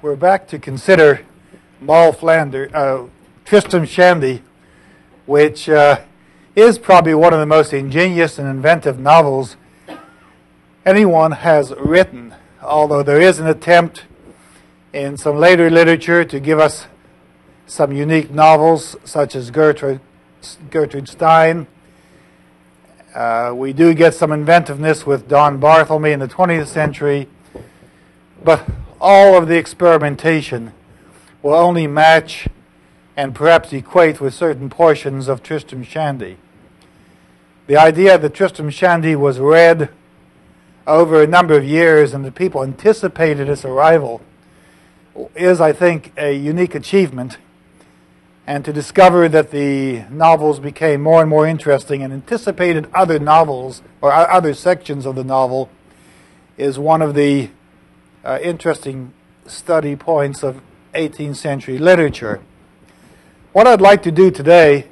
we're back to consider Tristram Shandy, which is probably one of the most ingenious and inventive novels anyone has written, although there is an attempt in some later literature to give us some unique novels, such as Gertrude Stein. We do get some inventiveness with Don Barthelme in the 20th century, but all of the experimentation will only match and perhaps equate with certain portions of Tristram Shandy. The idea that Tristram Shandy was read over a number of years and that people anticipated its arrival is, I think, a unique achievement. And to discover that the novels became more and more interesting and anticipated other novels or other sections of the novel is one of the interesting study points of 18th century literature. What I'd like to do today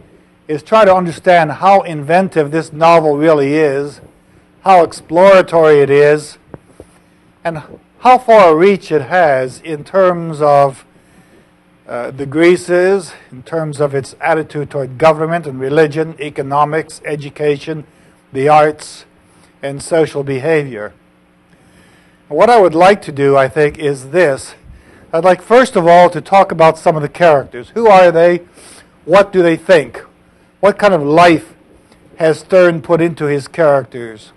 is try to understand how inventive this novel really is, how exploratory it is, and how far a reach it has in terms of the Greases, in terms of its attitude toward government and religion, economics, education, the arts, and social behavior. What I would like to do, I think, is this. I'd like, first of all, to talk about some of the characters. Who are they? What do they think? What kind of life has Sterne put into his characters?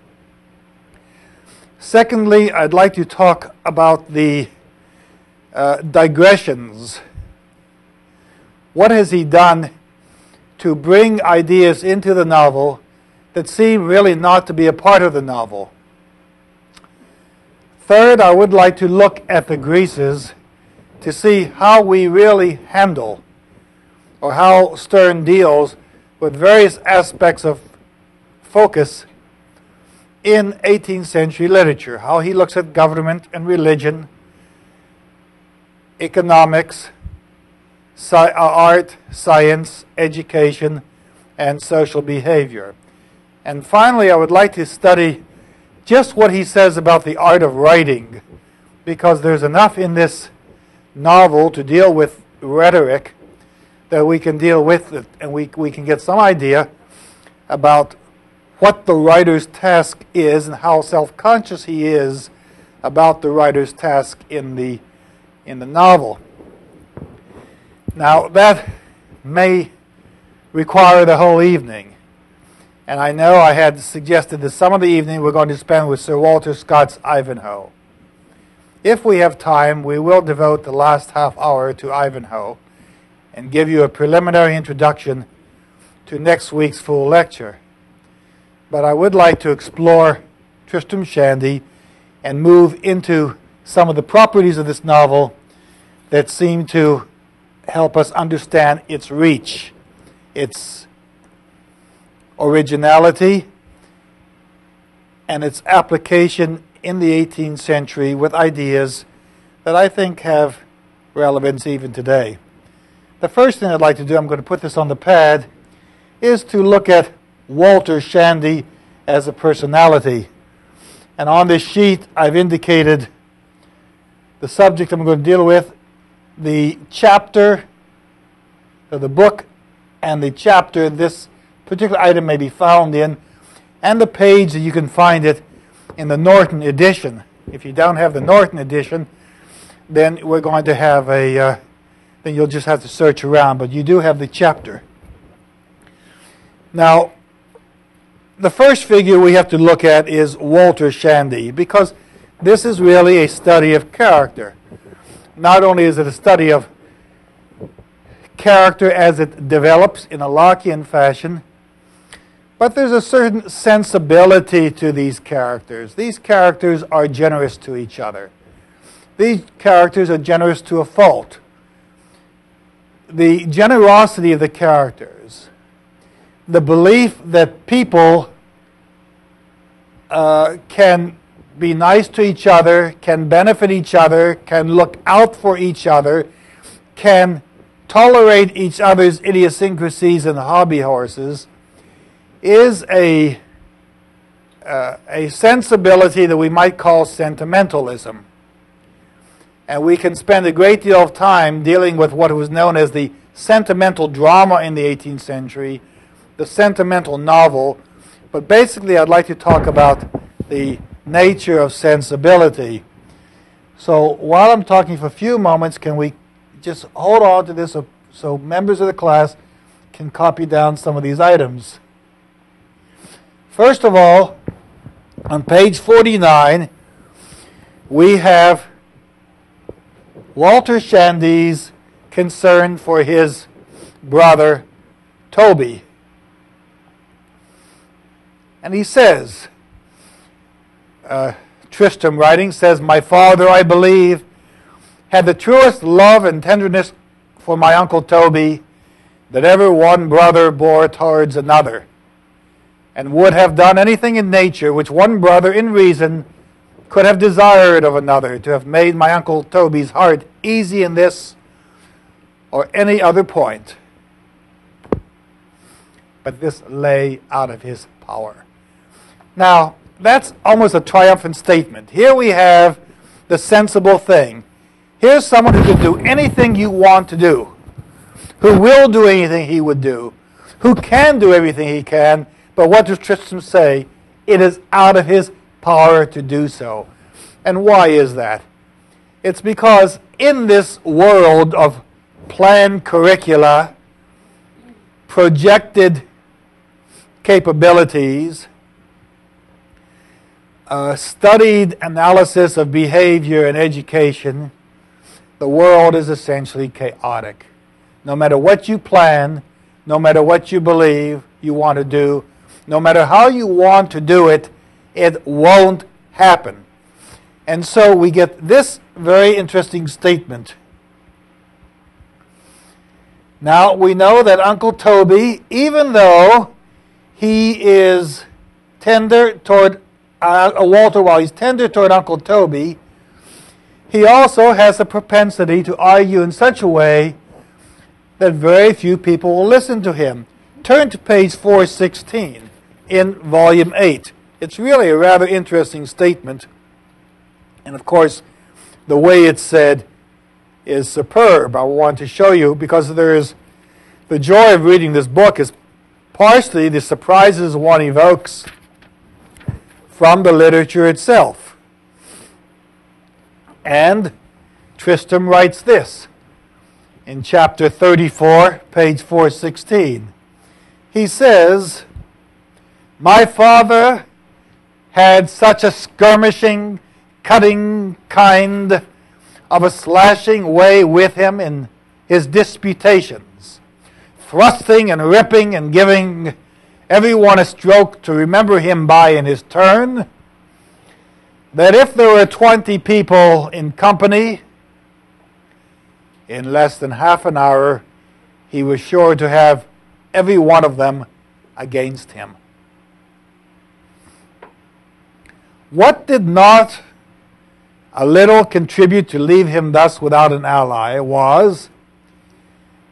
Secondly, I'd like to talk about the digressions. What has he done to bring ideas into the novel that seem really not to be a part of the novel? Third, I would like to look at the Greases to see how we really handle, or how Sterne deals with various aspects of focus in 18th century literature, how he looks at government and religion, economics, art, science, education, and social behavior. And finally, I would like to study just what he says about the art of writing, because there's enough in this novel to deal with rhetoric that we can deal with it, and we can get some idea about what the writer's task is and how self-conscious he is about the writer's task in the novel. Now, that may require the whole evening. And I know I had suggested that some of the evening we're going to spend with Sir Walter Scott's Ivanhoe. If we have time, we will devote the last half hour to Ivanhoe and give you a preliminary introduction to next week's full lecture. But I would like to explore Tristram Shandy and move into some of the properties of this novel that seem to help us understand its reach, its originality, and its application in the 18th century with ideas that I think have relevance even today. The first thing I'd like to do, I'm going to put this on the pad, is to look at Walter Shandy as a personality. And on this sheet, I've indicated the subject I'm going to deal with, the chapter, or the book, and the chapter this particular item may be found in, and the page that you can find it in the Norton edition. If you don't have the Norton edition, then we're going to have then you'll just have to search around, but you do have the chapter. Now, the first figure we have to look at is Walter Shandy, because this is really a study of character. Not only is it a study of character as it develops in a Lockean fashion, but there's a certain sensibility to these characters. These characters are generous to each other. These characters are generous to a fault. The generosity of the characters, the belief that people can be nice to each other, can benefit each other, can look out for each other, can tolerate each other's idiosyncrasies and hobby horses, is a sensibility that we might call sentimentalism. And we can spend a great deal of time dealing with what was known as the sentimental drama in the 18th century, the sentimental novel. But basically, I'd like to talk about the nature of sensibility. So while I'm talking for a few moments, can we just hold on to this so members of the class can copy down some of these items? First of all, on page 49, we have Walter Shandy's concern for his brother Toby. And he says, Tristram writing says, "My father, I believe, had the truest love and tenderness for my uncle Toby that ever one brother bore towards another, and would have done anything in nature which one brother in reason could have desired of another, to have made my uncle Toby's heart easy in this or any other point. But this lay out of his power." Now, that's almost a triumphant statement. Here we have the sensible thing. Here's someone who can do anything you want to do, who will do anything he would do, who can do everything he can, but what does Tristram say? It is out of his power to do so. And why is that? It's because in this world of planned curricula, projected capabilities, studied analysis of behavior and education, the world is essentially chaotic. No matter what you plan, no matter what you believe you want to do, no matter how you want to do it, it won't happen. And so we get this very interesting statement. Now, we know that Uncle Toby, even though he is tender toward Walter, while he's tender toward Uncle Toby, he also has a propensity to argue in such a way that very few people will listen to him. Turn to page 416 in volume 8. It's really a rather interesting statement. And of course, the way it's said is superb. I want to show you, because there is the joy of reading this book is partially the surprises one evokes from the literature itself. And Tristram writes this in chapter 34, page 416. He says, "My father had such a skirmishing, cutting kind of a slashing way with him in his disputations, thrusting and ripping and giving everyone a stroke to remember him by in his turn, that if there were 20 people in company, in less than half an hour, he was sure to have every one of them against him." What did not a little contribute to leave him thus without an ally was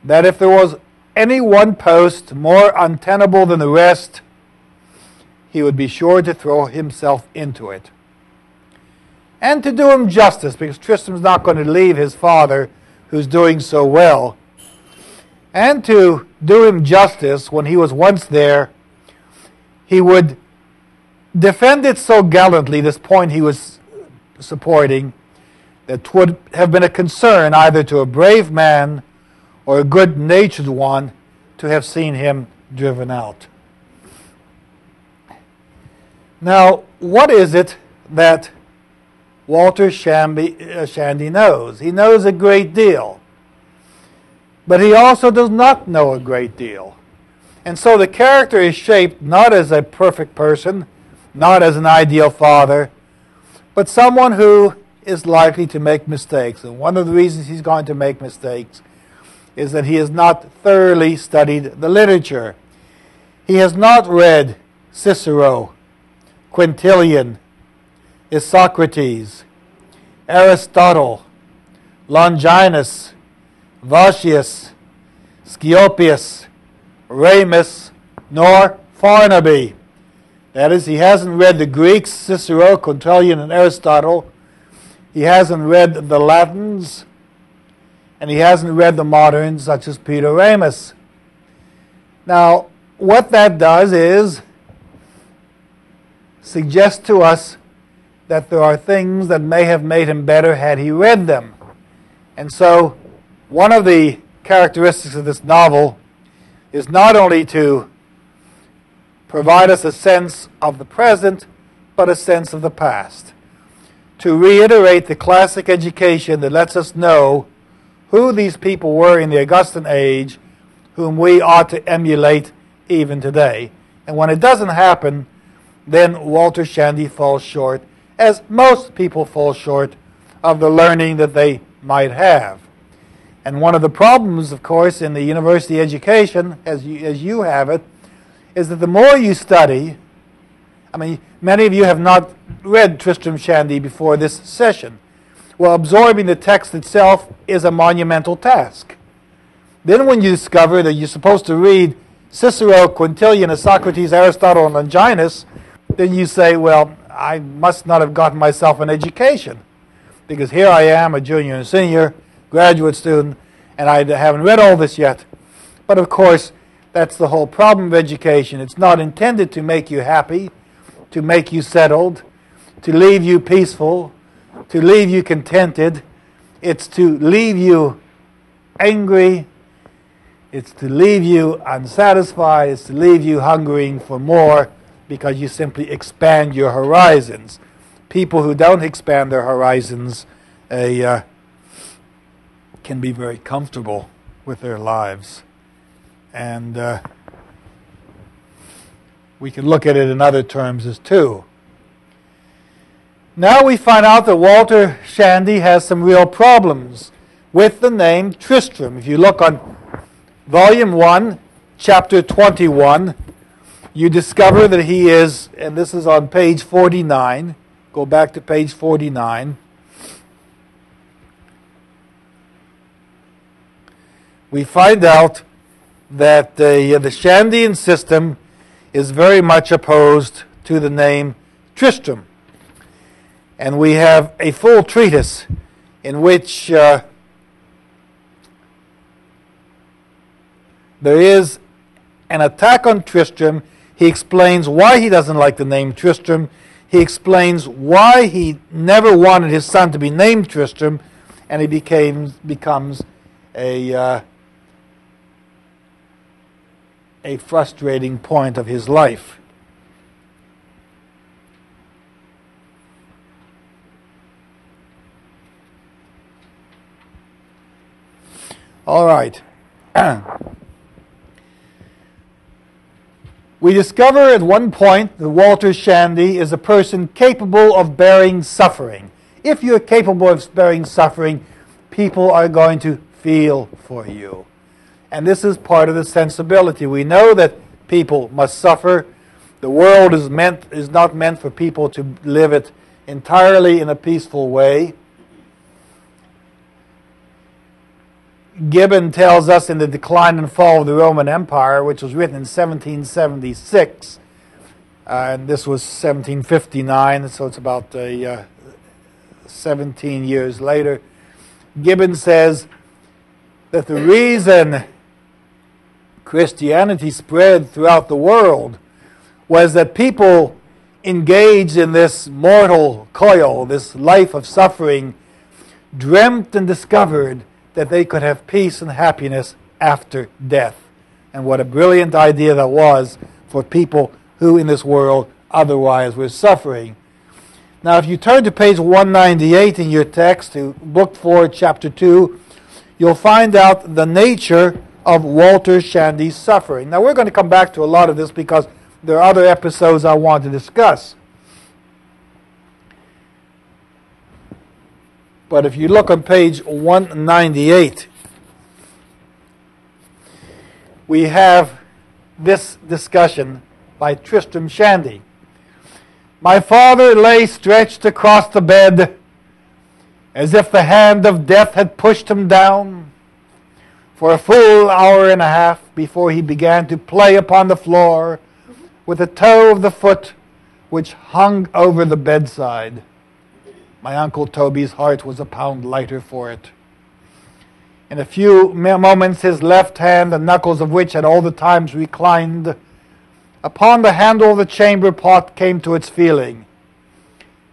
that if there was any one post more untenable than the rest, he would be sure to throw himself into it. And to do him justice, because Tristram's not going to leave his father, who's doing so well, and to do him justice, when he was once there, he would defend it so gallantly, this point he was supporting, that 'twould have been a concern either to a brave man or a good-natured one to have seen him driven out. Now, what is it that Walter Shandy knows? He knows a great deal, but he also does not know a great deal. And so the character is shaped not as a perfect person, not as an ideal father, but someone who is likely to make mistakes. And one of the reasons he's going to make mistakes is that he has not thoroughly studied the literature. He has not read Cicero, Quintilian, Isocrates, Aristotle, Longinus, Vossius, Scioppius, Ramus, nor Farnaby. That is, he hasn't read the Greeks, Cicero, Quintilian, and Aristotle, He hasn't read the Latins, and he hasn't read the moderns such as Peter Ramus. Now, what that does is suggest to us that there are things that may have made him better had he read them. And so, one of the characteristics of this novel is not only to provide us a sense of the present, but a sense of the past. To reiterate the classic education that lets us know who these people were in the Augustan age, whom we ought to emulate even today. And when it doesn't happen, then Walter Shandy falls short, as most people fall short of the learning that they might have. And one of the problems, of course, in the university education, as you have it, is that the more you study, I mean, many of you have not read Tristram Shandy before this session. Well, absorbing the text itself is a monumental task. Then when you discover that you're supposed to read Cicero, Quintilian, Socrates, Aristotle, and Longinus, then you say, well, I must not have gotten myself an education, because here I am, a junior and senior, graduate student, and I haven't read all this yet. But of course, that's the whole problem of education. It's not intended to make you happy, to make you settled, to leave you peaceful, to leave you contented. It's to leave you angry. It's to leave you unsatisfied. It's to leave you hungering for more, because you simply expand your horizons. People who don't expand their horizons can be very comfortable with their lives. And we can look at it in other terms as too. Now we find out that Walter Shandy has some real problems with the name Tristram. If you look on Volume 1, Chapter 21, you discover that he is, and this is on page 49, go back to page 49. We find out that the Shandian system is very much opposed to the name Tristram. And we have a full treatise in which there is an attack on Tristram. He explains why he doesn't like the name Tristram. He explains why he never wanted his son to be named Tristram, and he becomes a frustrating point of his life. All right. We discover at one point that Walter Shandy is a person capable of bearing suffering. If you're capable of bearing suffering, people are going to feel for you. And this is part of the sensibility. We know that people must suffer. The world is not meant for people to live it entirely in a peaceful way. Gibbon tells us in The Decline and Fall of the Roman Empire, which was written in 1776, and this was 1759, so it's about 17 years later. Gibbon says that the reason Christianity spread throughout the world was that people engaged in this mortal coil, this life of suffering, dreamt and discovered that they could have peace and happiness after death. And what a brilliant idea that was for people who in this world otherwise were suffering. Now if you turn to page 198 in your text, to Book 4, Chapter 2, you'll find out the nature of Walter Shandy's suffering. Now we're going to come back to a lot of this because there are other episodes I want to discuss. But if you look on page 198, we have this discussion by Tristram Shandy. My father lay stretched across the bed as if the hand of death had pushed him down for a full hour and a half before he began to play upon the floor with the toe of the foot which hung over the bedside. my Uncle Toby's heart was a pound lighter for it. In a few moments his left hand, the knuckles of which had all the times reclined upon the handle of the chamber pot, came to its feeling.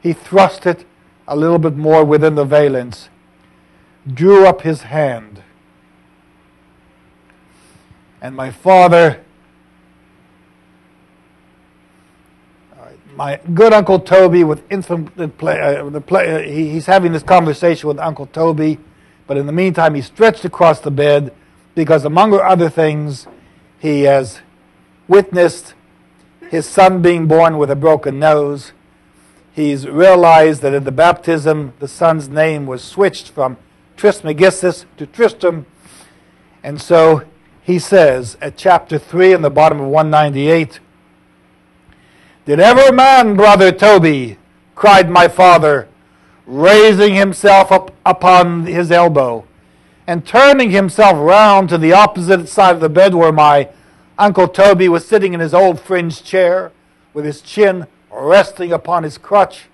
He thrust it a little bit more within the valence, drew up his hand, and my father, my good Uncle Toby, with infinite he's having this conversation with Uncle Toby, but in the meantime he stretched across the bed because, among other things, he has witnessed his son being born with a broken nose. He's realized that at the baptism the son's name was switched from Trismegistus to Tristram, and so he says at chapter 3 in the bottom of 198, "Did ever man, brother Toby," cried my father, raising himself up upon his elbow and turning himself round to the opposite side of the bed where my Uncle Toby was sitting in his old fringed chair with his chin resting upon his crutch.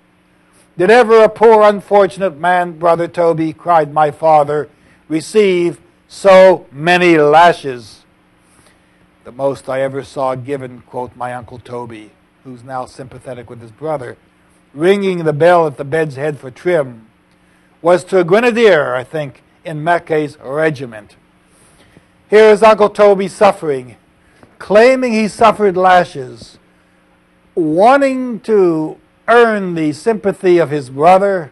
"Did ever a poor unfortunate man, brother Toby," cried my father, "receive so many lashes?" "The most I ever saw given," quoth my Uncle Toby, who's now sympathetic with his brother, ringing the bell at the bed's head for Trim, "was to a grenadier, I think, in Mackay's regiment." Here is Uncle Toby suffering, claiming he suffered lashes, wanting to earn the sympathy of his brother,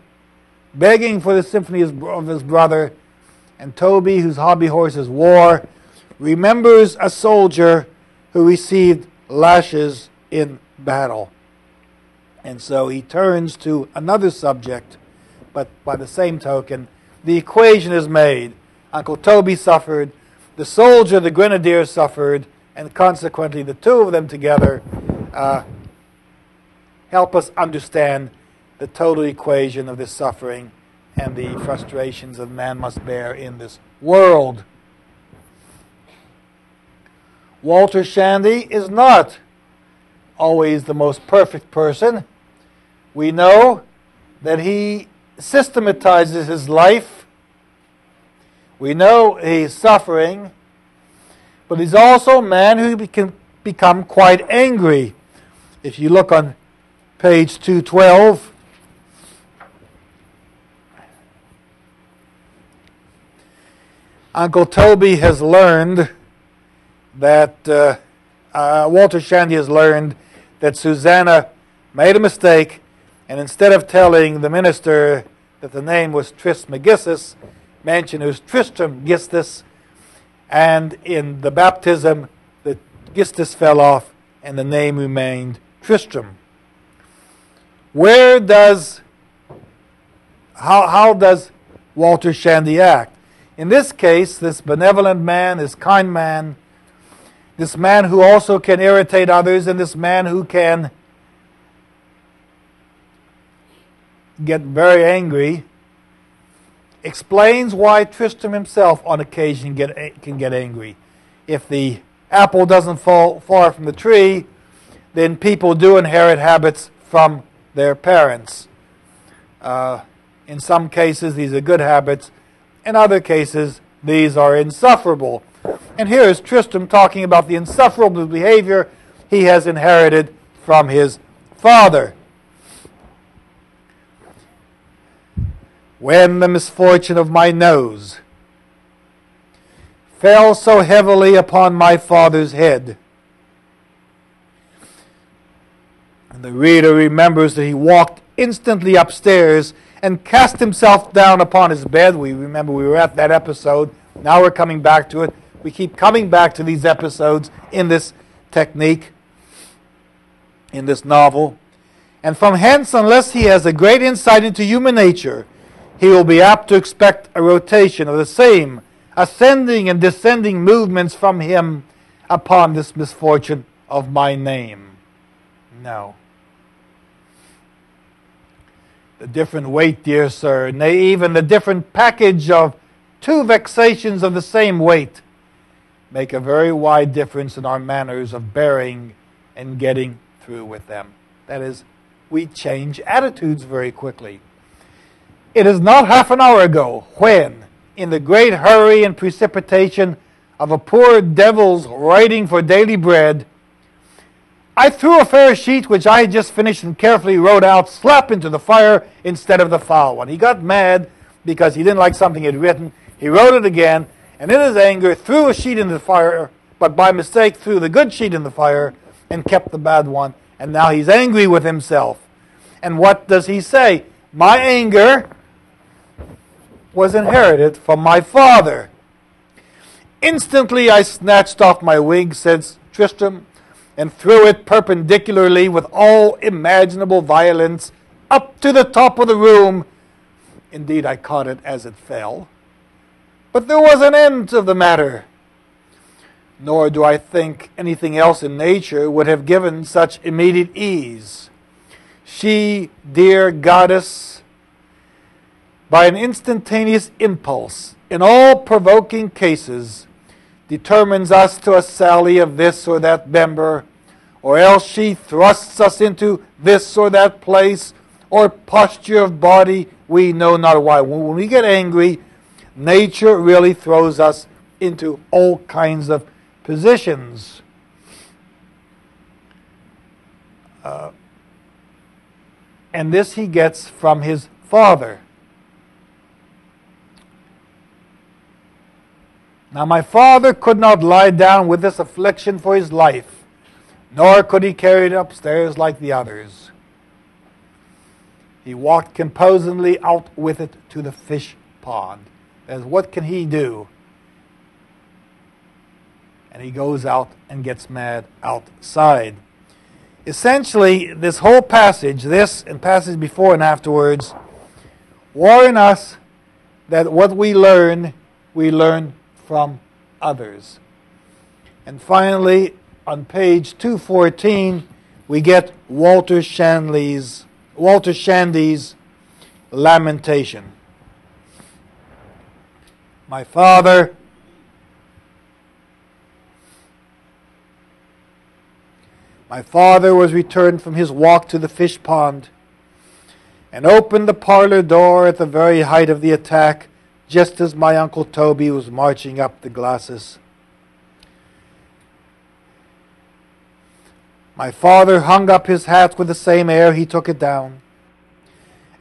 begging for the sympathy of his brother, and Toby, whose hobby horse is war, remembers a soldier who received lashes in battle. And so he turns to another subject, but by the same token, the equation is made. Uncle Toby suffered, the soldier, the grenadier, suffered, and consequently the two of them together help us understand the total equation of this suffering and the frustrations that man must bear in this world. Walter Shandy is not always the most perfect person. We know that he systematizes his life. We know he's suffering, but he's also a man who can become quite angry. If you look on page 212, Uncle Toby has learned that, Walter Shandy has learned that Susanna made a mistake, and instead of telling the minister that the name was Trismegistus, mentioned it was Tristamgistus, and in the baptism the gistus fell off and the name remained Tristram. How does Walter Shandy act? In this case, this benevolent man, this kind man, this man who also can irritate others, and this man who can get very angry, explains why Tristram himself on occasion can get angry. If the apple doesn't fall far from the tree, then people do inherit habits from their parents. In some cases, these are good habits. In other cases, these are insufferable. And here is Tristram talking about the insufferable behavior he has inherited from his father. "When the misfortune of my nose fell so heavily upon my father's head," and the reader remembers that he walked instantly upstairs and cast himself down upon his bed. We remember we were at that episode. Now we're coming back to it. We keep coming back to these episodes in this technique, in this novel. "And from hence, unless he has a great insight into human nature, he will be apt to expect a rotation of the same ascending and descending movements from him upon this misfortune of my name." No. The different weight, dear sir, nay, even the different package of two vexations of the same weight make a very wide difference in our manners of bearing and getting through with them. That is, we change attitudes very quickly. It is not half an hour ago when, in the great hurry and precipitation of a poor devil's writing for daily bread, I threw a fair sheet which I had just finished and carefully wrote out slap into the fire instead of the foul one. He got mad because he didn't like something he had written. He wrote it again, and in his anger threw a sheet into the fire, but by mistake threw the good sheet in the fire and kept the bad one. And now he's angry with himself. And what does he say? My anger was inherited from my father. Instantly I snatched off my wig, says Tristram, and threw it perpendicularly with all imaginable violence up to the top of the room. Indeed, I caught it as it fell. But there was an end of the matter. Nor do I think anything else in nature would have given such immediate ease. She, dear goddess, by an instantaneous impulse, in all provoking cases, determines us to a sally of this or that member, or else she thrusts us into this or that place, or posture of body, we know not why. When we get angry, nature really throws us into all kinds of positions. And this he gets from his father. Now my father could not lie down with this affliction for his life, nor could he carry it upstairs like the others. He walked composedly out with it to the fish pond. As what can he do? And he goes out and gets mad outside. Essentially, this whole passage, this and passage before and afterwards, warn us that what we learn from others. And finally, on page 214, we get Walter Shandy's lamentation. My father was returned from his walk to the fish pond and opened the parlor door at the very height of the attack, just as my Uncle Toby was marching up the glasses. My father hung up his hat with the same air he took it down,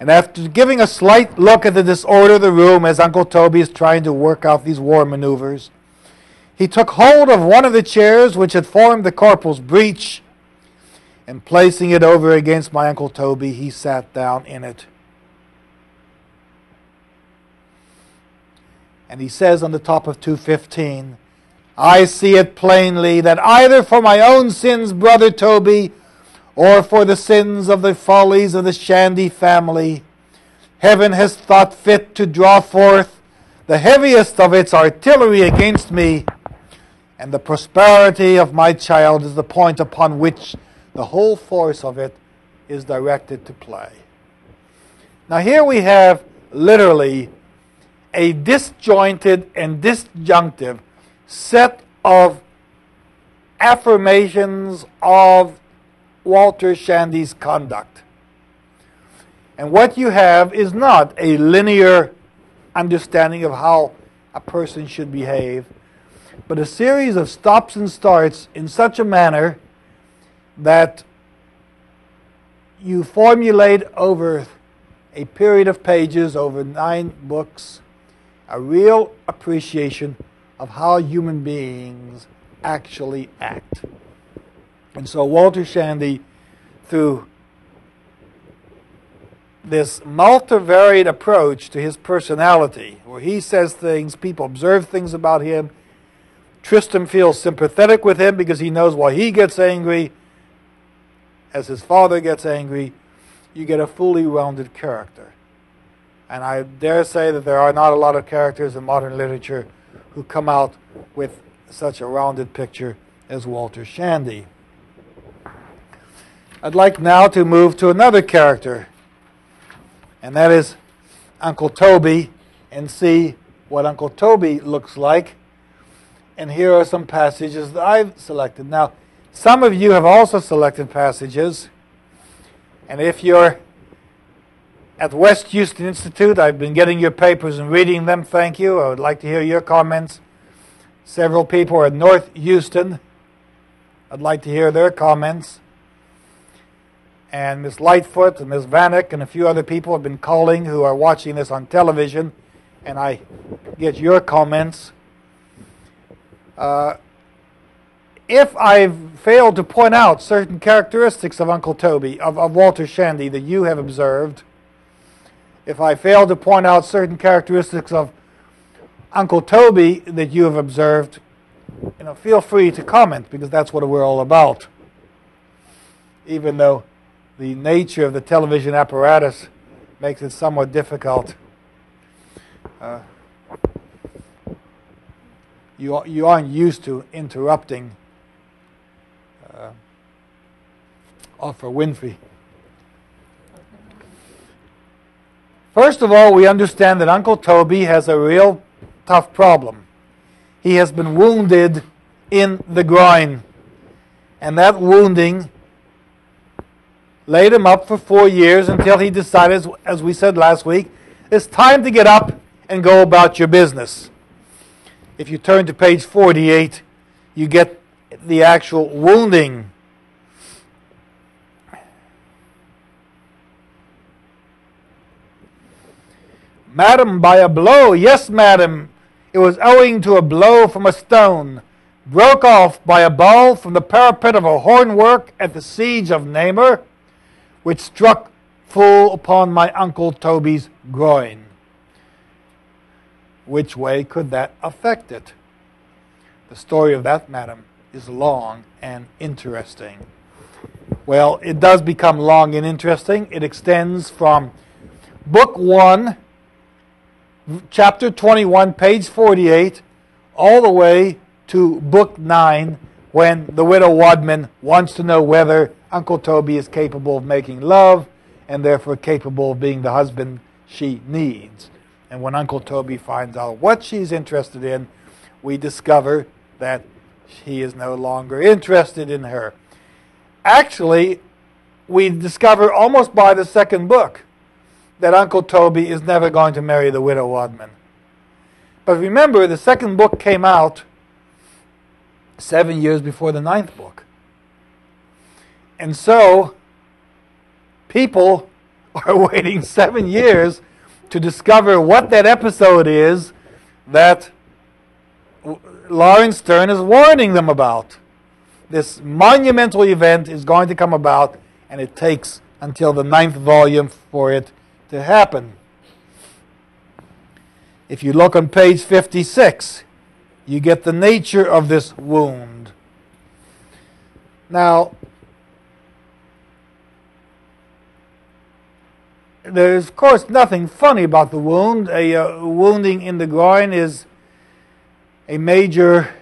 and after giving a slight look at the disorder of the room as Uncle Toby is trying to work out these war maneuvers, he took hold of one of the chairs which had formed the corporal's breech, and placing it over against my Uncle Toby, he sat down in it. And he says on the top of 215, I see it plainly that either for my own sins, brother Toby, or for the sins of the follies of the Shandy family, heaven has thought fit to draw forth the heaviest of its artillery against me, and the prosperity of my child is the point upon which the whole force of it is directed to play. Now here we have literally a disjointed and disjunctive set of affirmations of Walter Shandy's conduct. And what you have is not a linear understanding of how a person should behave, but a series of stops and starts in such a manner that you formulate over a period of pages, over 9 books, a real appreciation of how human beings actually act. And so Walter Shandy, through this multivariate approach to his personality, where he says things, people observe things about him, Tristram feels sympathetic with him because he knows why he gets angry, as his father gets angry, you get a fully rounded character. And I dare say that there are not a lot of characters in modern literature who come out with such a rounded picture as Walter Shandy. I'd like now to move to another character, and that is Uncle Toby, and see what Uncle Toby looks like. And here are some passages that I've selected. Now, some of you have also selected passages, and if you're at West Houston Institute. I've been getting your papers and reading them. Thank you. I would like to hear your comments. Several people are at North Houston. I'd like to hear their comments. And Miss Lightfoot and Miss Vanek and a few other people have been calling who are watching this on television, and I get your comments. If I've failed to point out certain characteristics of Uncle Toby, of Walter Shandy that you have observed, if I fail to point out certain characteristics of Uncle Toby that you have observed, feel free to comment, because that's what we're all about. Even though the nature of the television apparatus makes it somewhat difficult. You aren't used to interrupting Oprah Winfrey. First of all, we understand that Uncle Toby has a real tough problem. He has been wounded in the groin, and that wounding laid him up for 4 years until he decided, as we said last week, it's time to get up and go about your business. If you turn to page 48, you get the actual wounding. Madam, by a blow, yes, madam, it was owing to a blow from a stone, broke off by a ball from the parapet of a hornwork at the siege of Namur, which struck full upon my Uncle Toby's groin. Which way could that affect it? The story of that, madam, is long and interesting. Well, it does become long and interesting. It extends from Book 1, Chapter 21, page 48, all the way to Book 9, when the widow Wadman wants to know whether Uncle Toby is capable of making love and therefore capable of being the husband she needs. And when Uncle Toby finds out what she's interested in, we discover that he is no longer interested in her. Actually, we discover almost by the second book that Uncle Toby is never going to marry the widow Wadman. But remember, the second book came out 7 years before the 9th book. And so, people are waiting 7 years to discover what that episode is that Lawrence Stern is warning them about. This monumental event is going to come about, and it takes until the 9th volume for it to happen. If you look on page 56, you get the nature of this wound. Now, there's, of course, nothing funny about the wound. A wounding in the groin is a major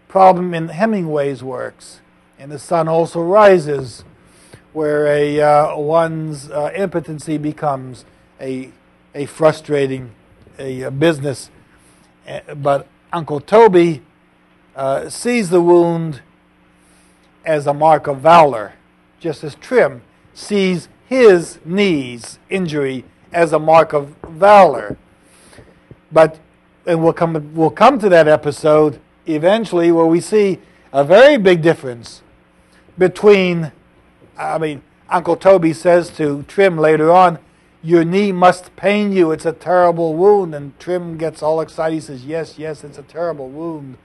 problem in Hemingway's works. And The Sun Also Rises, where one's impotency becomes a frustrating business. But Uncle Toby sees the wound as a mark of valor, just as Trim sees his knee's injury as a mark of valor. But and we'll come to that episode eventually, where we see a very big difference between, Uncle Toby says to Trim later on, your knee must pain you, it's a terrible wound. And Trim gets all excited, he says, yes, it's a terrible wound.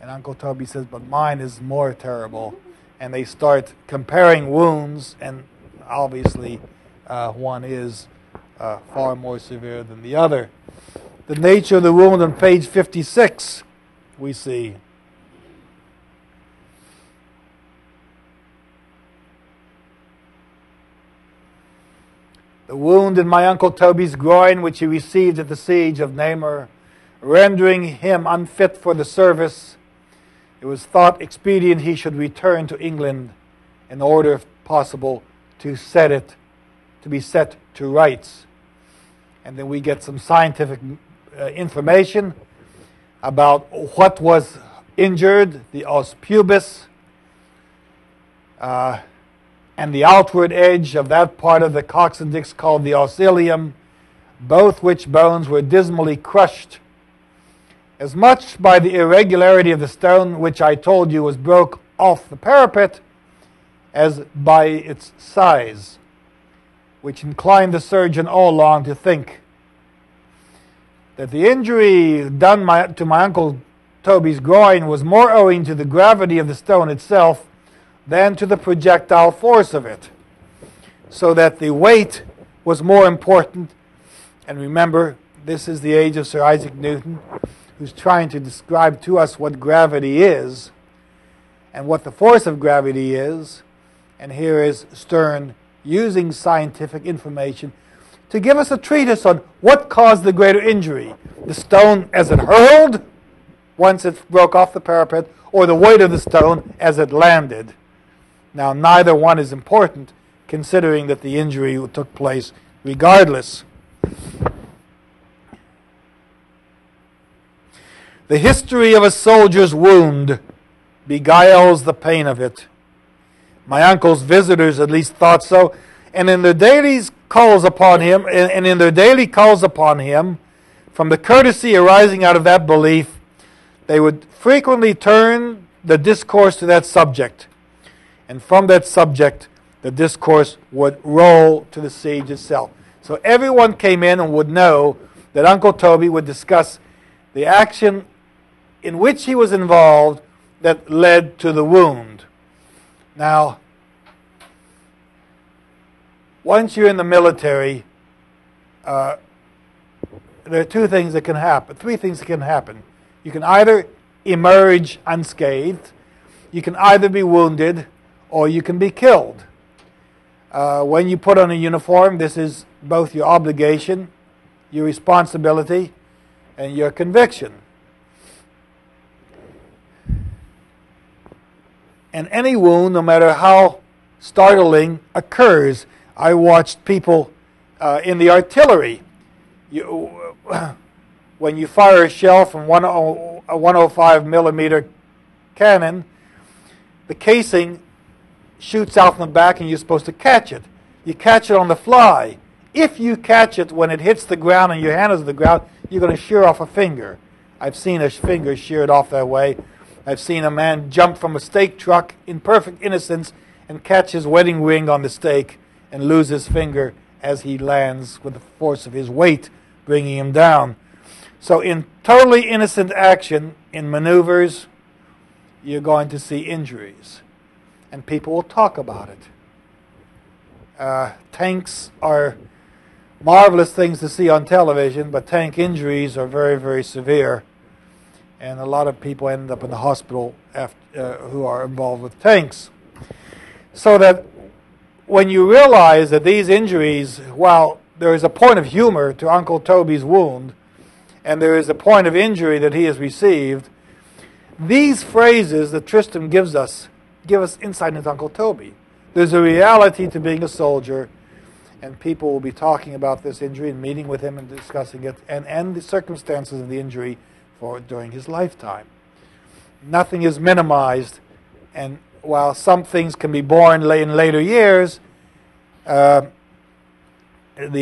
And Uncle Toby says, but mine is more terrible. And they start comparing wounds, and obviously one is far more severe than the other. The nature of the wound on page 56, we see. The wound in my Uncle Toby's groin, which he received at the siege of Namur, rendering him unfit for the service, it was thought expedient he should return to England in order, if possible, to be set to rights. And then we get some scientific information about what was injured, the os pubis. and the outward edge of that part of the coccyx called the oscillium, both which bones were dismally crushed, as much by the irregularity of the stone which I told you was broke off the parapet, as by its size, which inclined the surgeon all along to think that the injury done to my Uncle Toby's groin was more owing to the gravity of the stone itself than to the projectile force of it, so that the weight was more important. And remember, this is the age of Sir Isaac Newton, who's trying to describe to us what gravity is and what the force of gravity is. And here is Stern using scientific information to give us a treatise on what caused the greater injury, the stone as it hurled once it broke off the parapet, or the weight of the stone as it landed. Now, neither one is important, considering that the injury took place regardless. The history of a soldier's wound beguiles the pain of it. My uncle's visitors at least thought so, and in their daily calls upon him, from the courtesy arising out of that belief, they would frequently turn the discourse to that subject, and from that subject, the discourse would roll to the siege itself. So everyone came in and would know that Uncle Toby would discuss the action in which he was involved that led to the wound. Now, once you're in the military, there are two things that can happen, three things that can happen. You can either emerge unscathed, you can either be wounded, or you can be killed. When you put on a uniform, this is both your obligation, your responsibility, and your conviction. And any wound, no matter how startling, occurs. I watched people in the artillery. When you fire a shell from a 105 millimeter cannon, the casing shoots out from the back and you're supposed to catch it. You catch it on the fly. If you catch it when it hits the ground and your hand is on the ground, you're going to shear off a finger. I've seen a finger sheared off that way. I've seen a man jump from a stake truck in perfect innocence and catch his wedding ring on the stake and lose his finger as he lands with the force of his weight bringing him down. So in totally innocent action, in maneuvers, you're going to see injuries. And people will talk about it. Tanks are marvelous things to see on television, but tank injuries are very, very severe. And a lot of people end up in the hospital who are involved with tanks. So that when you realize that these injuries, while there is a point of humor to Uncle Toby's wound, and there is a point of injury that he has received, these phrases that Tristram gives us give us insight into Uncle Toby. There's a reality to being a soldier, and people will be talking about this injury and meeting with him and discussing it, and the circumstances of the injury during his lifetime. Nothing is minimized, and while some things can be borne in later years, the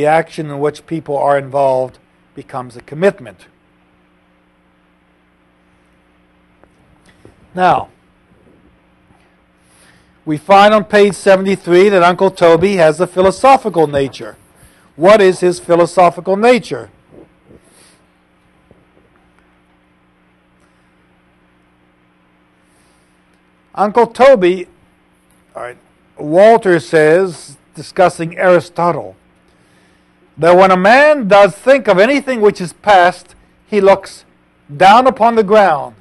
action in which people are involved becomes a commitment. Now, we find on page 73 that Uncle Toby has a philosophical nature. What is his philosophical nature? Uncle Toby, Walter says, discussing Aristotle, that when a man does think of anything which is past, he looks down upon the ground.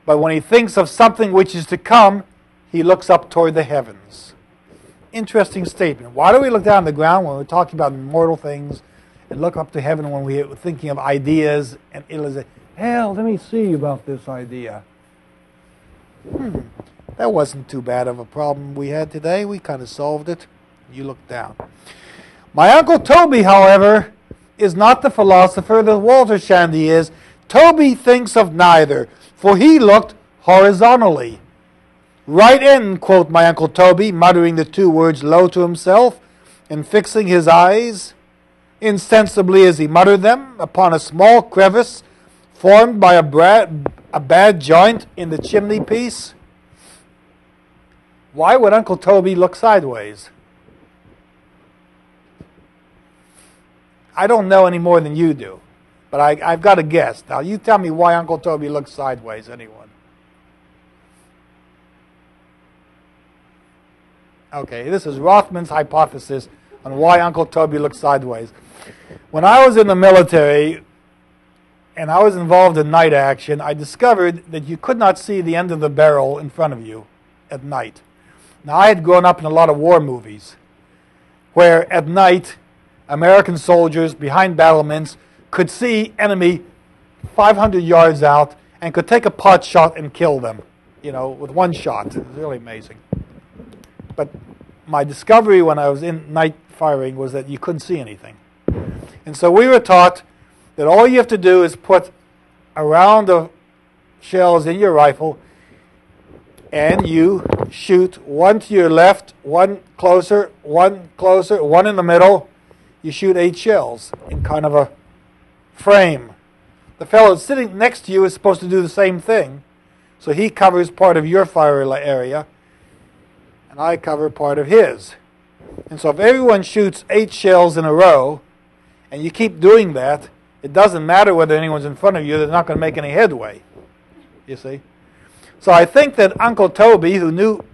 But when he thinks of something which is to come, he looks up toward the heavens. Interesting statement. Why do we look down on the ground when we're talking about mortal things and look up to heaven when we're thinking of ideas and hell, let me see about this idea. That wasn't too bad of a problem we had today. We kind of solved it. You look down. My Uncle Toby, however, is not the philosopher that Walter Shandy is. Toby thinks of neither, for he looked horizontally. Right in, quoth my Uncle Toby, muttering the two words low to himself, and fixing his eyes, insensibly as he muttered them, upon a small crevice formed by a bad joint in the chimney piece. Why would Uncle Toby look sideways? I don't know any more than you do, but I've got a guess. Now, you tell me why Uncle Toby looks sideways, anyone? Okay, this is Rothman's hypothesis on why Uncle Toby looks sideways. When I was in the military and I was involved in night action, I discovered that you could not see the end of the barrel in front of you at night. Now, I had grown up in a lot of war movies where at night American soldiers behind battlements could see enemy 500 yards out and could take a pot shot and kill them, with one shot. It was really amazing. But my discovery when I was in night firing was that you couldn't see anything. And so we were taught that all you have to do is put a round of shells in your rifle and you shoot one to your left, one closer, one in the middle. You shoot 8 shells in kind of a frame. The fellow sitting next to you is supposed to do the same thing. So he covers part of your fire area, and I cover part of his. And so if everyone shoots 8 shells in a row, and you keep doing that, it doesn't matter whether anyone's in front of you, they're not going to make any headway. You see? So I think that Uncle Toby, who knew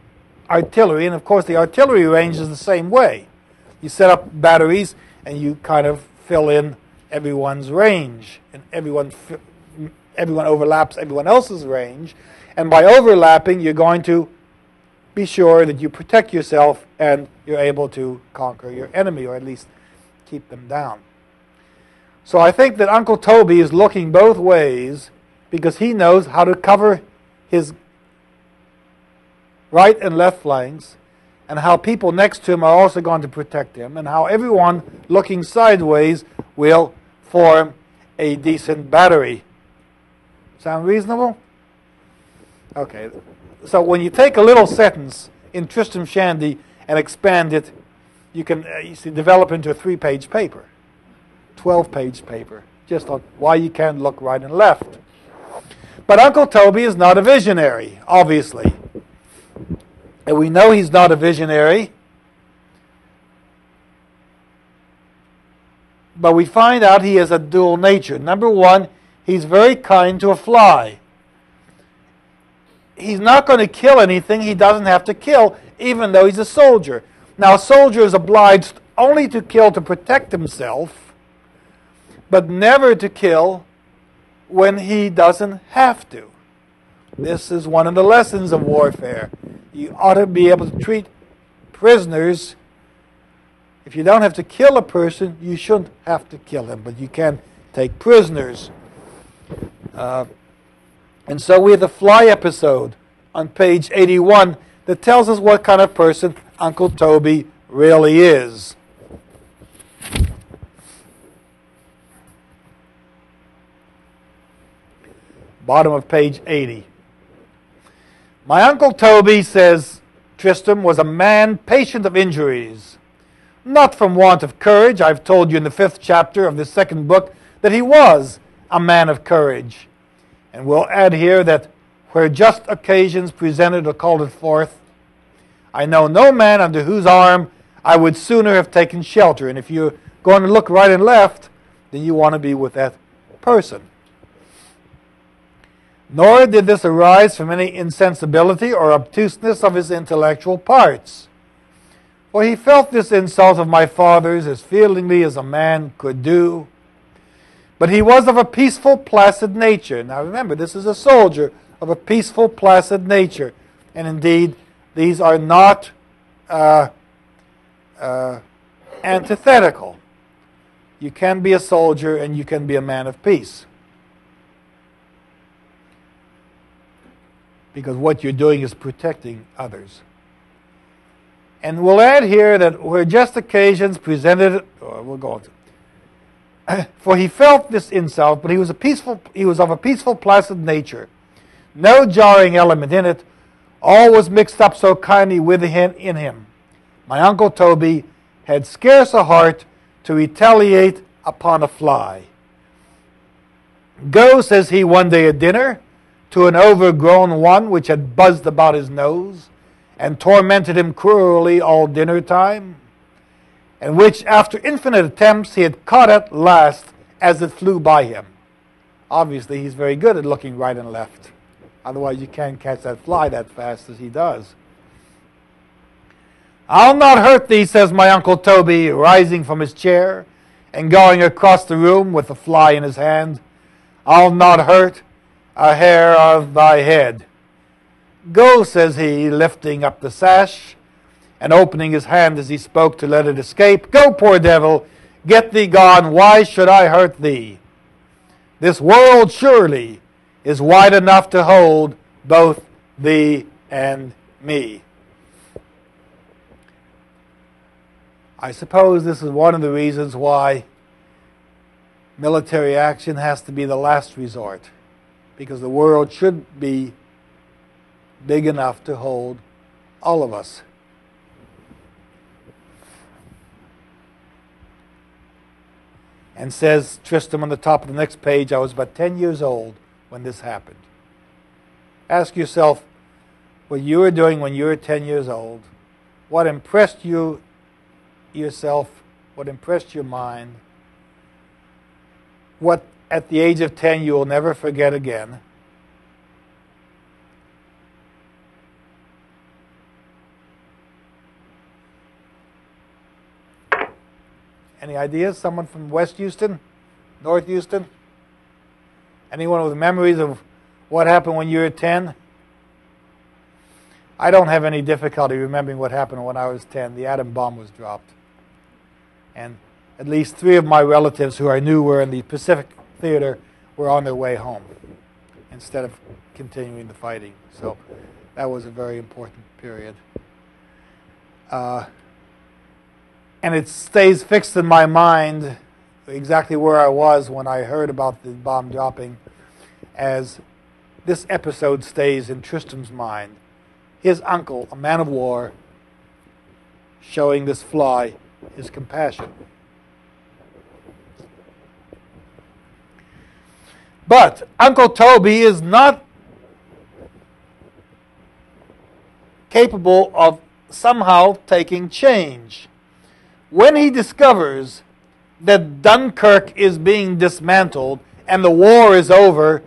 artillery, and of course the artillery range is the same way. You set up batteries, and you kind of fill in everyone's range, and everyone overlaps everyone else's range, and by overlapping you're going to be sure that you protect yourself and you're able to conquer your enemy, or at least keep them down. So I think that Uncle Toby is looking both ways because he knows how to cover his right and left flanks, and how people next to him are also going to protect him, and how everyone looking sideways will form a decent battery. Sound reasonable? Okay. So when you take a little sentence in Tristram Shandy and expand it, you can develop into a 3-page paper, 12-page paper, just on why you can't look right and left. But Uncle Toby is not a visionary, obviously. And we know he's not a visionary, but we find out he has a dual nature. Number one, he's very kind to a fly. He's not going to kill anything he doesn't have to kill, even though he's a soldier. Now, a soldier is obliged only to kill to protect himself, but never to kill when he doesn't have to. This is one of the lessons of warfare. You ought to be able to treat prisoners. If you don't have to kill a person, you shouldn't have to kill him, but you can take prisoners. And so we have the fly episode on page 81 that tells us what kind of person Uncle Toby really is. Bottom of page 80. My Uncle Toby, says Tristram, was a man patient of injuries. Not from want of courage. I've told you in the 5th chapter of the 2nd book that he was a man of courage. And we'll add here that where just occasions presented or called it forth, I know no man under whose arm I would sooner have taken shelter. And if you're going to look right and left, then you want to be with that person. Nor did this arise from any insensibility or obtuseness of his intellectual parts. For he felt this insult of my father's as feelingly as a man could do. But he was of a peaceful, placid nature. Now remember, this is a soldier of a peaceful, placid nature. And indeed, these are not antithetical. You can be a soldier and you can be a man of peace. Because what you're doing is protecting others. And we'll add here that where just occasions presented, or we'll go on to, for he felt this insult, but he was of a peaceful, placid nature. No jarring element in it, All was mixed up so kindly with him in him. My Uncle Toby had scarce a heart to retaliate upon a fly. Go, says he one day at dinner, to an overgrown one which had buzzed about his nose and tormented him cruelly all dinner time, and which after infinite attempts he had caught at last as it flew by him. Obviously he's very good at looking right and left. Otherwise you can't catch that fly that fast as he does. I'll not hurt thee, says my Uncle Toby, rising from his chair and going across the room with the fly in his hand. I'll not hurt a hair of thy head. Go, says he, lifting up the sash and opening his hand as he spoke to let it escape. Go, poor devil, get thee gone. Why should I hurt thee? This world surely is wide enough to hold both thee and me. I suppose this is one of the reasons why military action has to be the last resort, because the world should be big enough to hold all of us. And says Tristram on the top of the next page, I was but 10 years old when this happened. Ask yourself what you were doing when you were 10 years old. What impressed you yourself? What impressed your mind? What at the age of 10 you will never forget again? Any ideas? Someone from West Houston? North Houston? Anyone with memories of what happened when you were 10? I don't have any difficulty remembering what happened when I was 10. The atom bomb was dropped. And at least 3 of my relatives who I knew were in the Pacific Theater were on their way home instead of continuing the fighting. So that was a very important period. And it stays fixed in my mind exactly where I was when I heard about the bomb dropping, as this episode stays in Tristram's mind. His uncle, a man of war, showing this fly his compassion. But Uncle Toby is not capable of somehow taking change. When he discovers that Dunkirk is being dismantled and the war is over,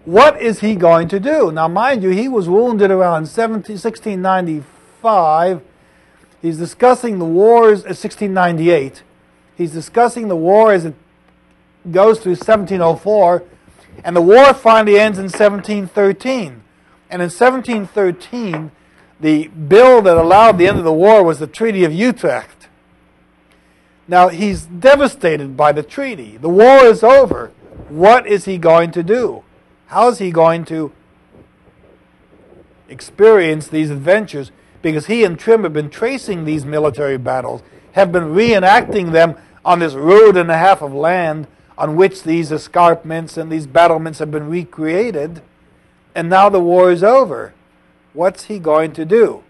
what is he going to do? Now, mind you, he was wounded around 1695. He's discussing the wars, 1698. He's discussing the war as it goes through 1704, and the war finally ends in 1713. And in 1713, the bill that allowed the end of the war was the Treaty of Utrecht. Now, he's devastated by the treaty. The war is over. What is he going to do? How is he going to experience these adventures? Because he and Trim have been tracing these military battles, have been reenacting them on this rood and a half of land on which these escarpments and these battlements have been recreated, and now the war is over. What's he going to do?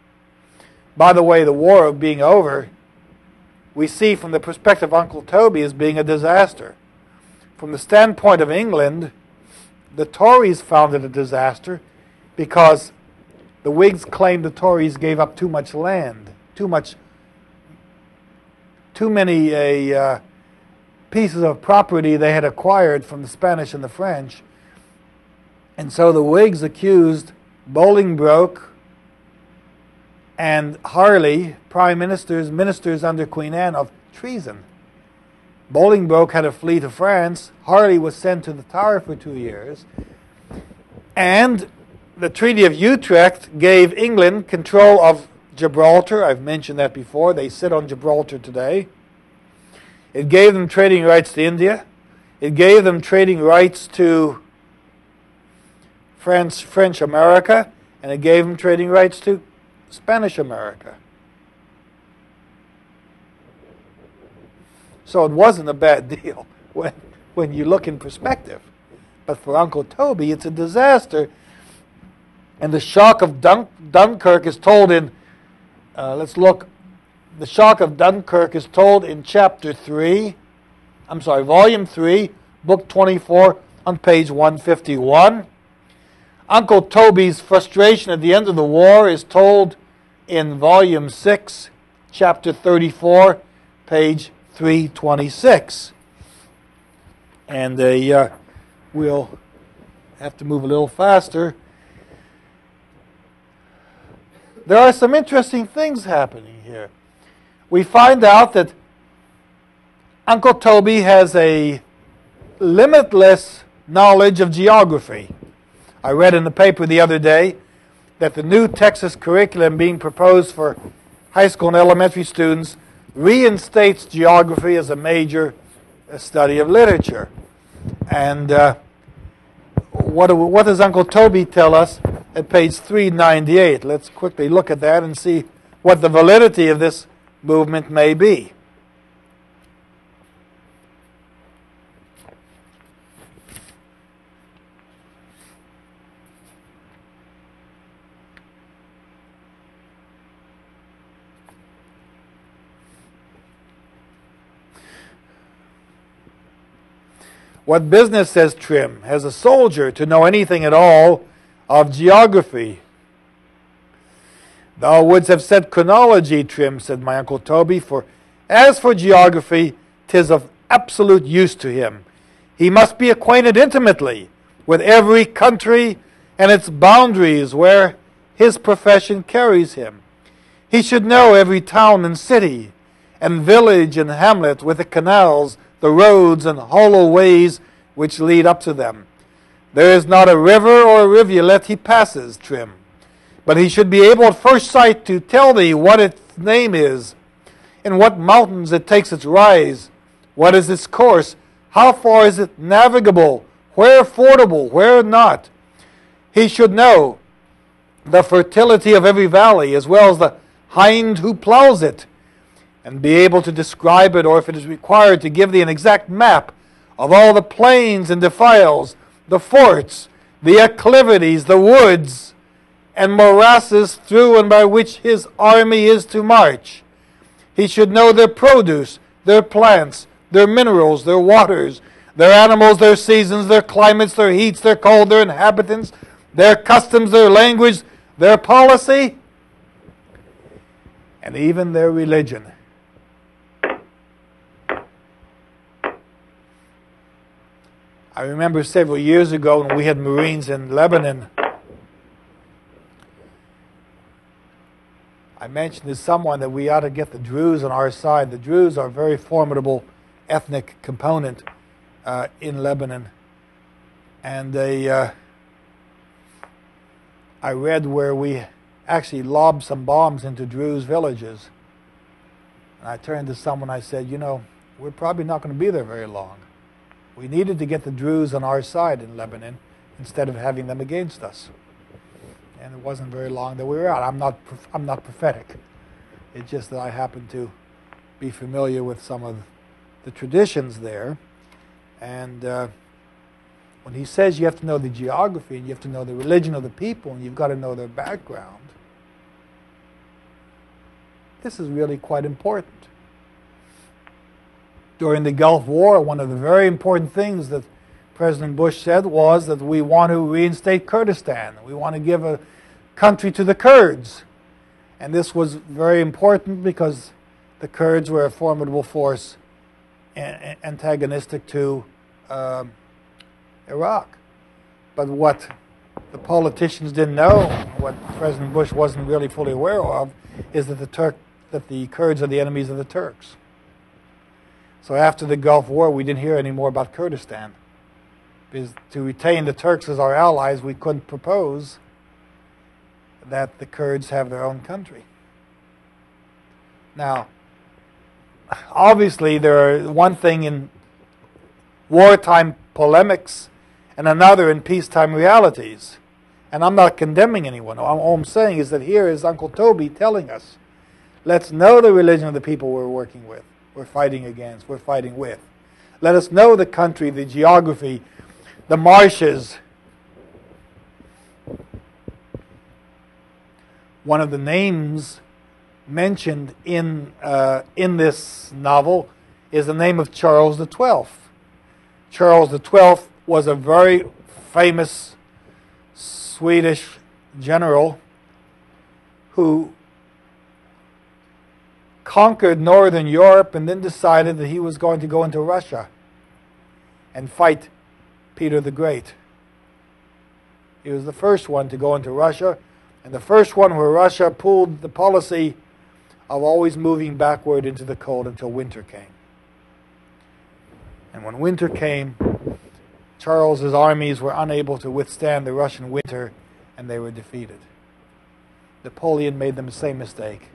By the way, the war being over, we see from the perspective of Uncle Toby as being a disaster. From the standpoint of England, the Tories found it a disaster because the Whigs claimed the Tories gave up too much land, too many pieces of property they had acquired from the Spanish and the French. And so the Whigs accused Bolingbroke and Harley, ministers under Queen Anne, of treason. Bolingbroke had to flee to France. Harley was sent to the Tower for 2 years. And the Treaty of Utrecht gave England control of Gibraltar. I've mentioned that before. They sit on Gibraltar today. It gave them trading rights to India. It gave them trading rights to French America. And it gave them trading rights to Spanish America. So it wasn't a bad deal when you look in perspective. But for Uncle Toby, it's a disaster And the shock of Dunkirk is told in, let's look, the shock of Dunkirk is told in volume 3, book 24, on page 151. Uncle Toby's frustration at the end of the war is told in volume 6, chapter 34, page 326. And we'll have to move a little faster. There are some interesting things happening here. We find out that Uncle Toby has a limitless knowledge of geography. I read in the paper the other day that the new Texas curriculum being proposed for high school and elementary students reinstates geography as a major study of literature. And what does Uncle Toby tell us at page 398? Let's quickly look at that and see what the validity of this movement may be. What business, says Trim, has a soldier to know anything at all of geography? Thou wouldst have said chronology, Trim, said my Uncle Toby, for as for geography, 'tis of absolute use to him. He must be acquainted intimately with every country and its boundaries where his profession carries him. He should know every town and city, and village and hamlet, with the canals, the roads and hollow ways which lead up to them. There is not a river or a rivulet he passes, Trim, but he should be able at first sight to tell thee what its name is, in what mountains it takes its rise, what is its course, how far is it navigable, where fordable, where not. He should know the fertility of every valley, as well as the hind who plows it, and be able to describe it, or if it is required, to give thee an exact map of all the plains and defiles, the forts, the acclivities, the woods, and morasses through and by which his army is to march. He should know their produce, their plants, their minerals, their waters, their animals, their seasons, their climates, their heats, their cold, their inhabitants, their customs, their language, their policy, and even their religion. I remember several years ago when we had Marines in Lebanon, I mentioned to someone that we ought to get the Druze on our side. The Druze are a very formidable ethnic component in Lebanon. And I read where we actually lobbed some bombs into Druze villages. And I turned to someone, I said, you know, we're probably not going to be there very long. We needed to get the Druze on our side in Lebanon instead of having them against us. And it wasn't very long that we were out. I'm not prophetic. It's just that I happen to be familiar with some of the traditions there. And when he says you have to know the geography and you have to know the religion of the people and you've got to know their background, this is really quite important. During the Gulf War, one of the very important things that President Bush said was that we want to reinstate Kurdistan. We want to give a country to the Kurds. And this was very important because the Kurds were a formidable force antagonistic to Iraq. But what the politicians didn't know, what President Bush wasn't really fully aware of, is that the Kurds are the enemies of the Turks. So after the Gulf War, we didn't hear any more about Kurdistan. Because to retain the Turks as our allies, we couldn't propose that the Kurds have their own country. Now, obviously, there are one thing in wartime polemics and another in peacetime realities. And I'm not condemning anyone. All I'm saying is that here is Uncle Toby telling us, let's know the religion of the people we're working with, we're fighting against, we're fighting with. Let us know the country, the geography, the marshes. One of the names mentioned in this novel is the name of Charles the 12th. Charles the 12th was a very famous Swedish general who conquered Northern Europe and then decided that he was going to go into Russia and fight Peter the Great. He was the first one to go into Russia, and the first one where Russia pulled the policy of always moving backward into the cold until winter came. And when winter came, Charles's armies were unable to withstand the Russian winter, and they were defeated. Napoleon made the same mistake,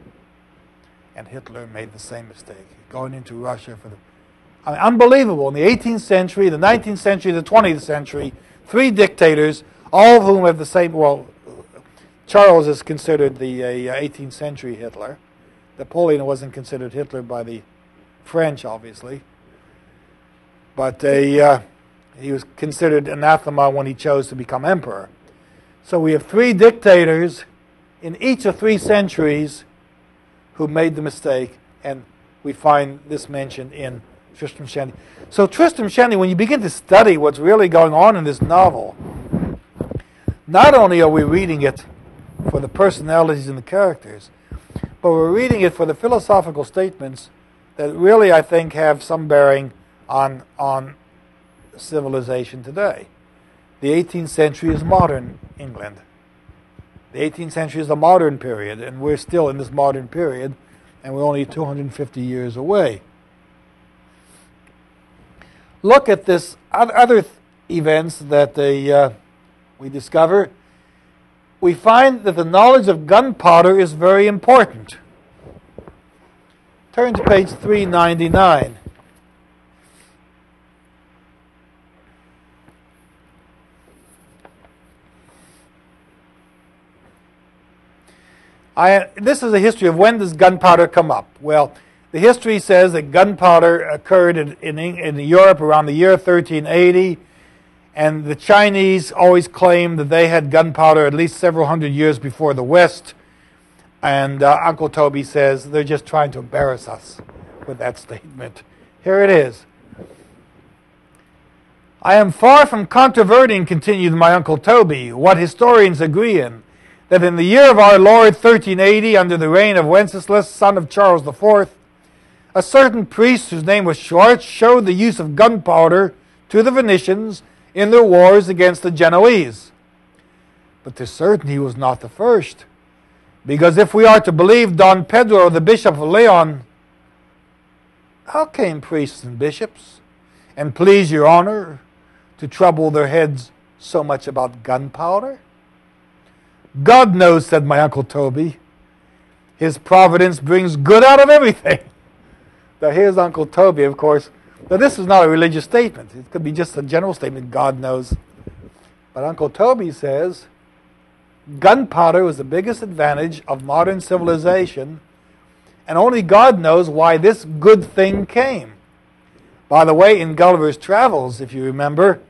and Hitler made the same mistake, going into Russia for the... I mean, unbelievable. In the 18th century, the 19th century, the 20th century, 3 dictators, all of whom have the same... Well, Charles is considered the 18th century Hitler. Napoleon wasn't considered Hitler by the French, obviously. But he was considered anathema when he chose to become emperor. So we have 3 dictators in each of 3 centuries who made the mistake, and we find this mentioned in Tristram Shandy. So Tristram Shandy, when you begin to study what's really going on in this novel, not only are we reading it for the personalities and the characters, but we're reading it for the philosophical statements that really, I think, have some bearing on civilization today. The 18th century is modern England. The 18th century is the modern period, and we're still in this modern period, and we're only 250 years away. Look at this other events that we discover. We find that the knowledge of gunpowder is very important. Turn to page 399. This is a history of when does gunpowder come up. Well, the history says that gunpowder occurred in Europe around the year 1380, and the Chinese always claimed that they had gunpowder at least several hundred years before the West, and Uncle Toby says they're just trying to embarrass us with that statement. Here it is. I am far from controverting, continued my Uncle Toby, what historians agree in, that in the year of our Lord 1380, under the reign of Wenceslas, son of Charles IV, a certain priest whose name was Schwartz showed the use of gunpowder to the Venetians in their wars against the Genoese. But 'tis certain he was not the first, because if we are to believe Don Pedro, the Bishop of Leon, how came priests and bishops, and please your honor, to trouble their heads so much about gunpowder? God knows, said my Uncle Toby. His providence brings good out of everything. Now here's Uncle Toby, of course. Now this is not a religious statement. It could be just a general statement, God knows. But Uncle Toby says, gunpowder was the biggest advantage of modern civilization, and only God knows why this good thing came. By the way, in Gulliver's Travels, if you remember,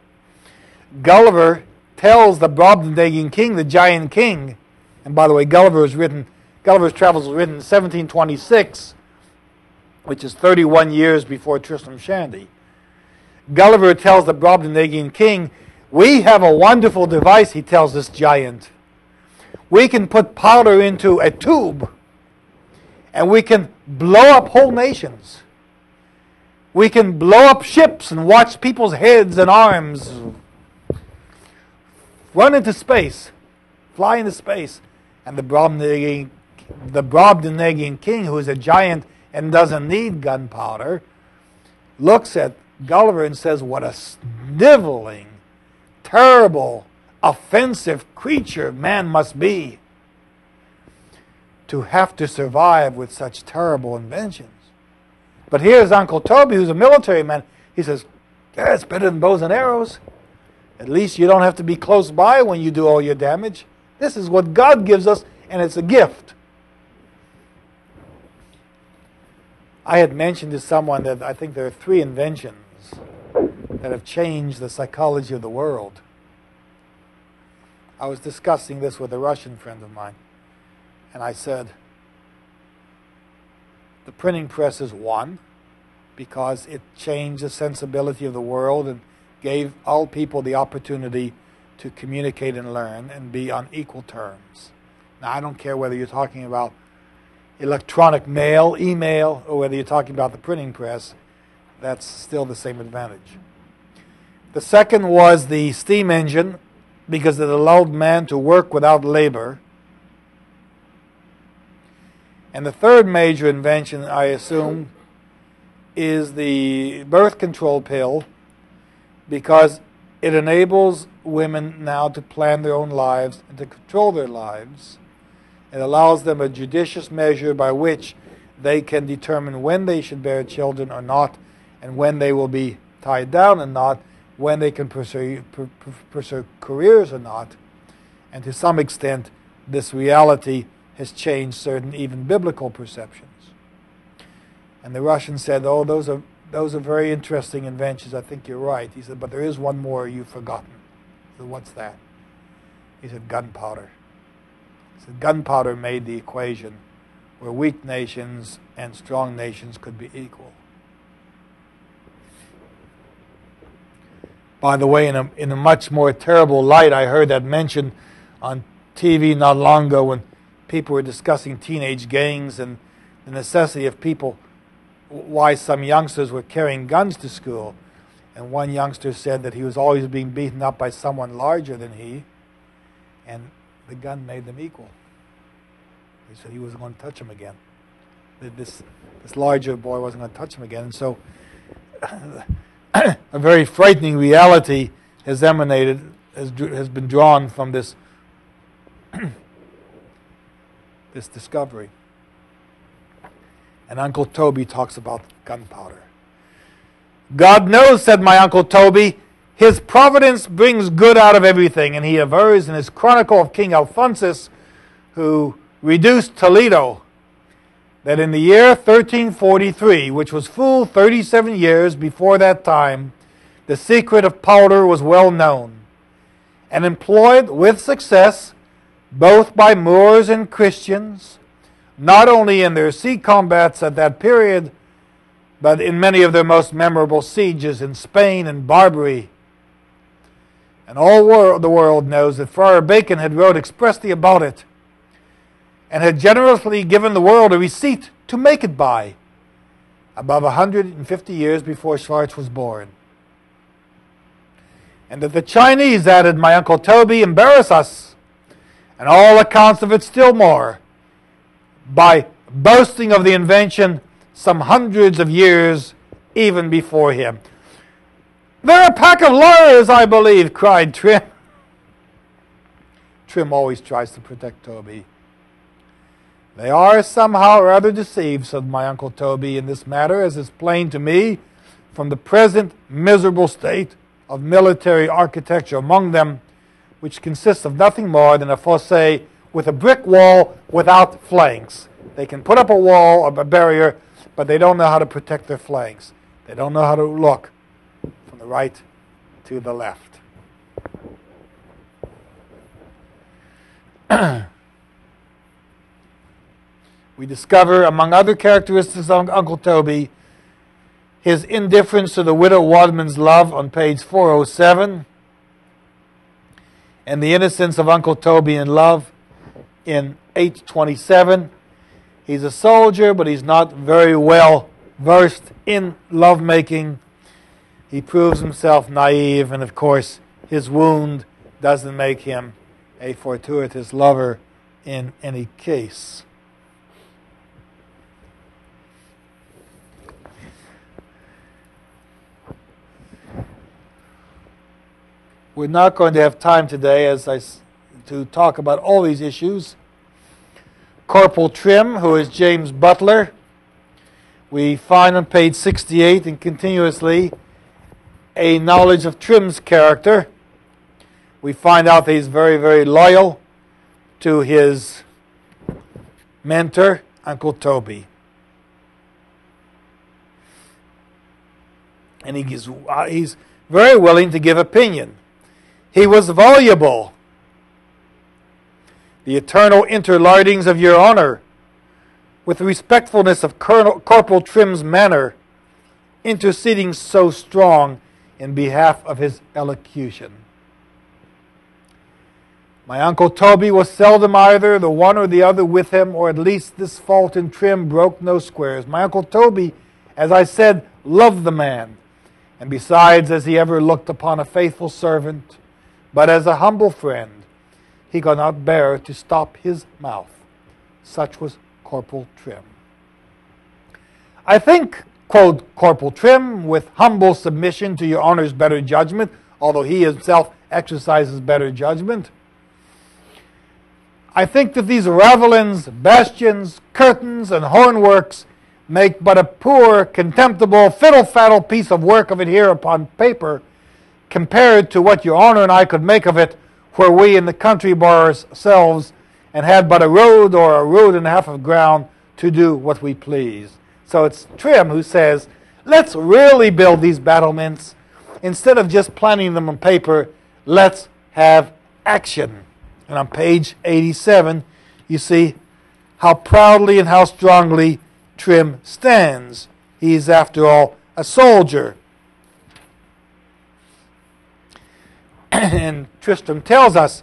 Gulliver tells the Brobdingnagian king, the giant king, and by the way, Gulliver's Travels was written in 1726, which is 31 years before Tristram Shandy. Gulliver tells the Brobdingnagian king, we have a wonderful device, he tells this giant. We can put powder into a tube, and we can blow up whole nations. We can blow up ships and watch people's heads and arms run into space, fly into space. And the Brobdingnagian king, who is a giant and doesn't need gunpowder, looks at Gulliver and says, what a sniveling, terrible, offensive creature man must be to have to survive with such terrible inventions. But here's Uncle Toby, who's a military man. He says, yeah, it's better than bows and arrows. At least you don't have to be close by when you do all your damage. This is what God gives us, and it's a gift. I had mentioned to someone that I think there are 3 inventions that have changed the psychology of the world. I was discussing this with a Russian friend of mine, And I said, the printing press is one, because it changed the sensibility of the world and gave all people the opportunity to communicate and learn and be on equal terms. Now, I don't care whether you're talking about electronic mail, email, or whether you're talking about the printing press, that's still the same advantage. The second was the steam engine, because it allowed man to work without labor. And the third major invention, I assume, is the birth control pill, because it enables women now to plan their own lives and to control their lives. It allows them a judicious measure by which they can determine when they should bear children or not, and when they will be tied down or not, when they can pursue careers or not. And to some extent, this reality has changed certain even biblical perceptions. And the Russian said, oh, those are very interesting inventions. I think you're right. He said, but there is one more you've forgotten. I said, what's that? He said, gunpowder. He said, gunpowder made the equation where weak nations and strong nations could be equal. By the way, in a much more terrible light, I heard that mentioned on TV not long ago when people were discussing teenage gangs and the necessity of people, why some youngsters were carrying guns to school. And one youngster said that he was always being beaten up by someone larger than he, and the gun made them equal. He said he wasn't going to touch him again. This larger boy wasn't going to touch him again. And so a very frightening reality has been drawn from this this discovery. And Uncle Toby talks about gunpowder. God knows, said my Uncle Toby, his providence brings good out of everything. And he avers in his chronicle of King Alphonsus, who reduced Toledo, that in the year 1343, which was full 37 years before that time, the secret of powder was well known, and employed with success both by Moors and Christians, not only in their sea combats at that period, but in many of their most memorable sieges in Spain and Barbary. And all the world knows that Friar Bacon had wrote expressly about it, and had generously given the world a receipt to make it by, above 150 years before Schwartz was born. And that the Chinese, added my Uncle Toby, embarrass us, and all accounts of it still more, by boasting of the invention some hundreds of years even before him. They're a pack of liars, I believe, cried Trim. Trim always tries to protect Toby. They are somehow rather deceived, said my Uncle Toby, in this matter, as is plain to me from the present miserable state of military architecture among them, which consists of nothing more than a fosse with a brick wall without flanks. They can put up a wall, a barrier, but they don't know how to protect their flanks. They don't know how to look from the right to the left. We discover, among other characteristics of Uncle Toby, his indifference to the widow Wadman's love on page 407, and the innocence of Uncle Toby in love in 827. He's a soldier, but he's not very well versed in lovemaking. He proves himself naive, and of course, his wound doesn't make him a fortuitous lover in any case. We're not going to have time today to talk about all these issues. Corporal Trim, who is James Butler, we find on page 68 and continuously a knowledge of Trim's character. We find out that he's very, very loyal to his mentor, Uncle Toby. And he's very willing to give opinion. He was voluble. the eternal interlardings of your honor, with the respectfulness of Corporal Trim's manner, interceding so strong in behalf of his elocution. My Uncle Toby was seldom either the one or the other with him, or at least this fault in Trim broke no squares. My Uncle Toby, as I said, loved the man, and besides, as he ever looked upon a faithful servant, but as a humble friend, he could not bear to stop his mouth. Such was Corporal Trim. I think, quoth Corporal Trim, with humble submission to your honor's better judgment, although he himself exercises better judgment, I think that these ravelins, bastions, curtains, and hornworks make but a poor, contemptible, fiddle-faddle piece of work of it here upon paper, compared to what your honor and I could make of it were we in the country by ourselves and had but a road or a road and a half of ground to do what we please. So it's Trim who says, let's really build these battlements. Instead of just planning them on paper, let's have action. And on page 87, you see how proudly and how strongly Trim stands. He is, after all, a soldier. And Tristram tells us,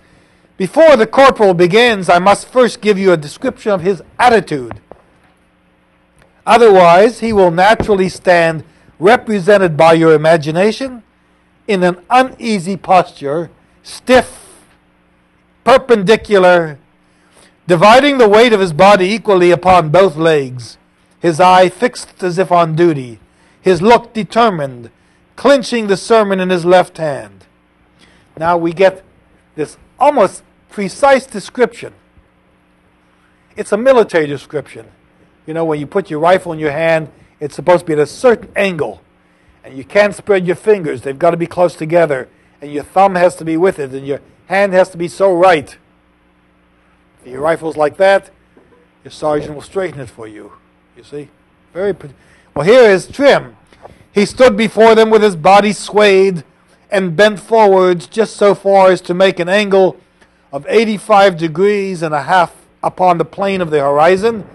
before the corporal begins, I must first give you a description of his attitude. Otherwise, he will naturally stand represented by your imagination in an uneasy posture, stiff, perpendicular, dividing the weight of his body equally upon both legs, his eye fixed as if on duty, his look determined, clenching the sermon in his left hand. Now we get this almost precise description. It's a military description. You know, when you put your rifle in your hand, it's supposed to be at a certain angle, and you can't spread your fingers. They've got to be close together, and your thumb has to be with it, and your hand has to be so right. If your rifle's like that, your sergeant will straighten it for you. You see? Well, here is Trim. He stood before them with his body swayed and bent forwards just so far as to make an angle of 85 degrees and a half upon the plane of the horizon,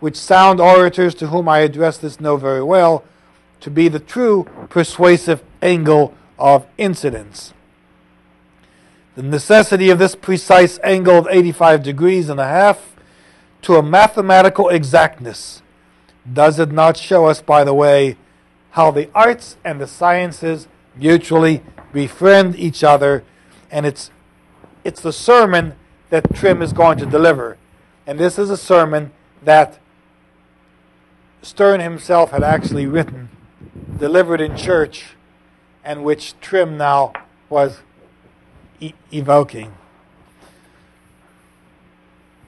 which sound orators to whom I address this know very well to be the true persuasive angle of incidence. The necessity of this precise angle of 85 degrees and a half to a mathematical exactness, does it not show us, by the way, how the arts and the sciences mutually befriend each other? And it's the sermon that Trim is going to deliver. And this is a sermon that Stern himself had actually written, delivered in church, and which Trim now was evoking.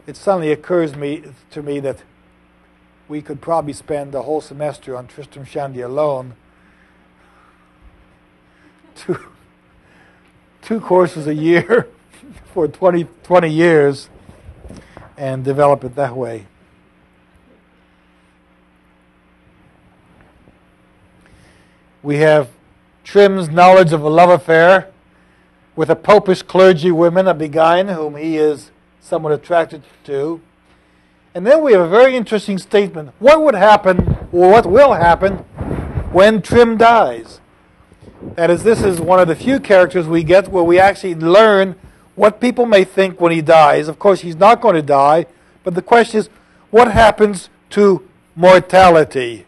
It suddenly occurs to me that we could probably spend the whole semester on Tristram Shandy alone. Two courses a year for 20 years, and develop it that way. We have Trim's knowledge of a love affair with a popish clergywoman, a Beguine, whom he is somewhat attracted to. And then we have a very interesting statement. What would happen, or what will happen, when Trim dies? That is, this is one of the few characters we get where we actually learn what people may think when he dies. Of course, he's not going to die, but the question is, what happens to mortality?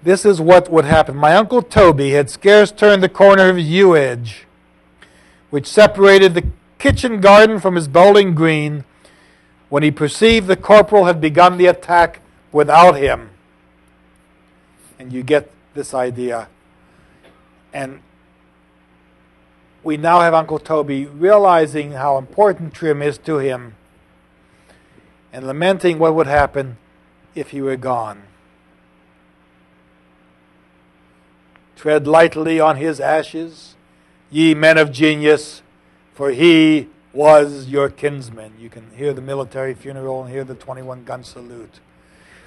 This is what would happen. My Uncle Toby had scarce turned the corner of his yew edge, which separated the kitchen garden from his bowling green, when he perceived the corporal had begun the attack without him. And you get this idea. And we now have Uncle Toby realizing how important Trim is to him and lamenting what would happen if he were gone. Tread lightly on his ashes, ye men of genius, for he was your kinsman. You can hear the military funeral and hear the 21-gun salute.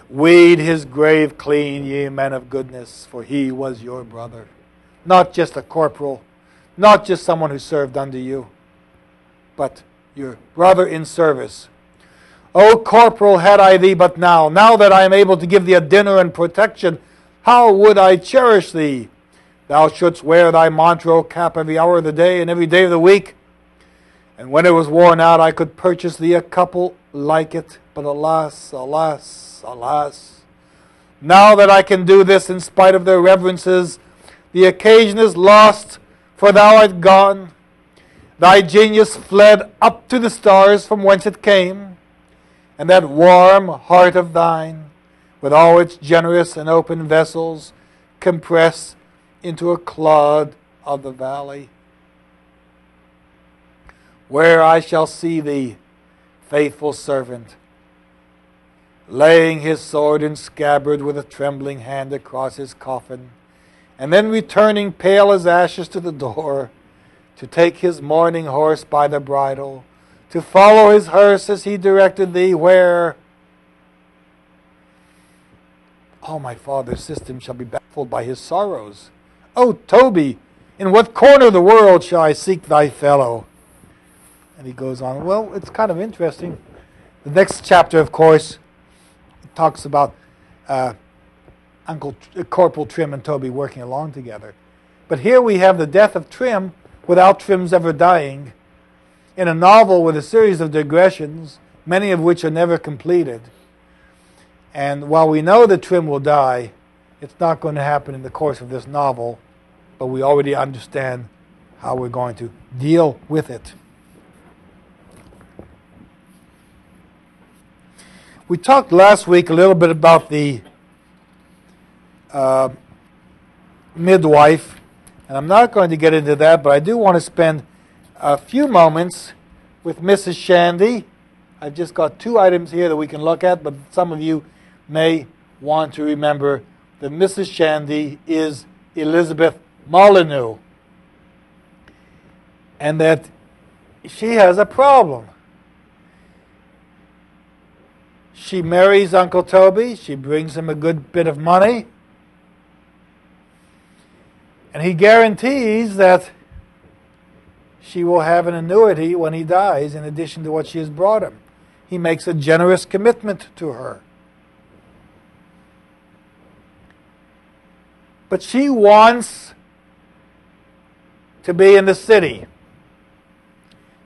Weed his grave clean, ye men of goodness, for he was your brother. Not just a corporal, not just someone who served under you, but your brother in service. O corporal, had I thee but now that I am able to give thee a dinner and protection, how would I cherish thee? Thou shouldst wear thy Montreux cap every hour of the day and every day of the week. And when it was worn out, I could purchase thee a couple like it. But alas, alas, alas, now that I can do this in spite of their reverences, the occasion is lost, for thou art gone. Thy genius fled up to the stars from whence it came, and that warm heart of thine, with all its generous and open vessels, compressed into a clod of the valley. Where I shall see thee, faithful servant, laying his sword in scabbard with a trembling hand across his coffin, and then returning pale as ashes to the door, to take his mourning horse by the bridle, to follow his hearse as he directed thee, where all my father's system shall be baffled by his sorrows. O Toby, in what corner of the world shall I seek thy fellow? And he goes on. Well, it's kind of interesting. The next chapter, of course, talks about Corporal Trim and Toby working along together. But here we have the death of Trim without Trim's ever dying, in a novel with a series of digressions, many of which are never completed. And while we know that Trim will die, it's not going to happen in the course of this novel, but we already understand how we're going to deal with it. We talked last week a little bit about the midwife, and I'm not going to get into that, but I do want to spend a few moments with Mrs. Shandy. I've just got two items here that we can look at, but some of you may want to remember that Mrs. Shandy is Elizabeth Molyneux, and that she has a problem. She marries Uncle Toby. She brings him a good bit of money. And he guarantees that she will have an annuity when he dies in addition to what she has brought him. He makes a generous commitment to her. But she wants to be in the city.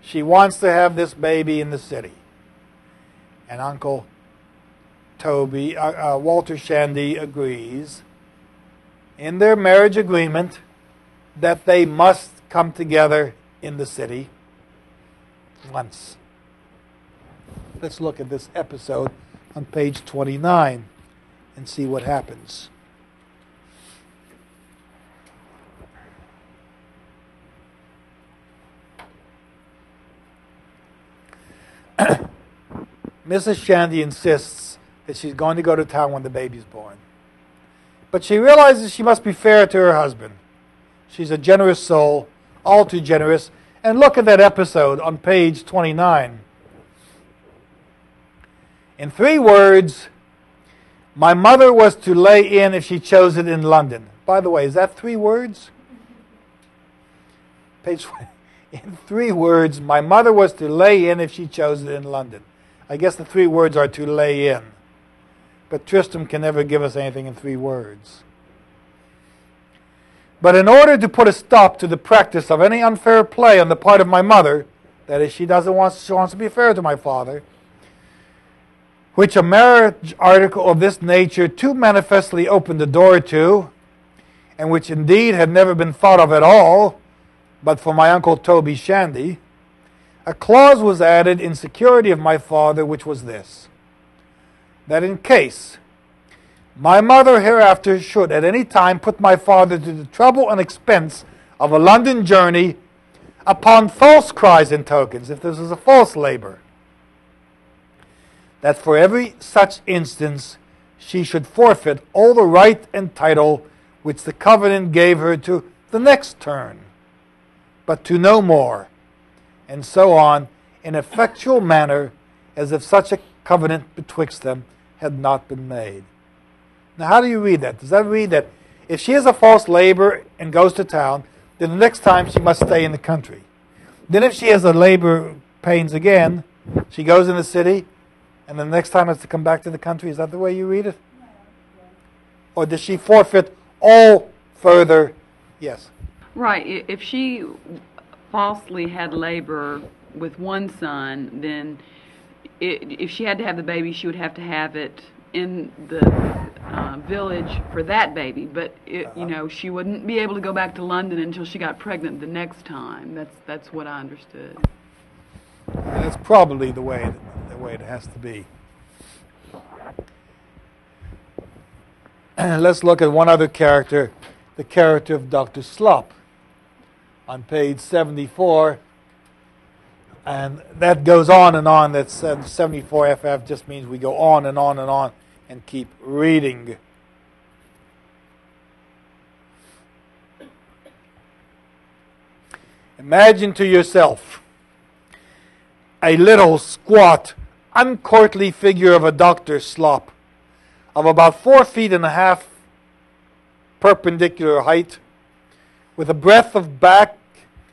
She wants to have this baby in the city. And Uncle Toby, Walter Shandy agrees in their marriage agreement that they must come together in the city once. Let's look at this episode on page 29 and see what happens. Mrs. Shandy insists that she's going to go to town when the baby's born. But she realizes she must be fair to her husband. She's a generous soul, all too generous. And look at that episode on page 29. In 3 words, my mother was to lay in if she chose it in London. By the way, is that 3 words? Page 20. In 3 words, my mother was to lay in if she chose it in London. I guess the 3 words are to lay in. But Tristram can never give us anything in 3 words. But in order to put a stop to the practice of any unfair play on the part of my mother, that is, she wants to be fair to my father, which a marriage article of this nature too manifestly opened the door to, and which indeed had never been thought of at all, but for my Uncle Toby Shandy, a clause was added in security of my father, which was this: that in case my mother hereafter should at any time put my father to the trouble and expense of a London journey upon false cries and tokens, if this was a false labor, that for every such instance she should forfeit all the right and title which the covenant gave her to the next turn, but to no more, and so on, in effectual manner, as if such a covenant betwixt them had not been made. Now, how do you read that? Does that read that if she has a false labor and goes to town, then the next time she must stay in the country? Then if she has a labor pains again, she goes in the city, and the next time has to come back to the country? Is that the way you read it? Or does she forfeit all further? Yes. Right. If she falsely had labor with one son, then if she had to have the baby, she would have to have it in the village for that baby. But you know, she wouldn't be able to go back to London until she got pregnant the next time. That's what I understood. That's probably the way it has to be. Let's look at one other character, the character of Dr. Slop, on page 74. And that goes on and on. That 74 FF just means we go on and on and on and keep reading. Imagine to yourself a little squat, uncourtly figure of a Dr. Slop of about 4 feet and a half perpendicular height, with a breadth of back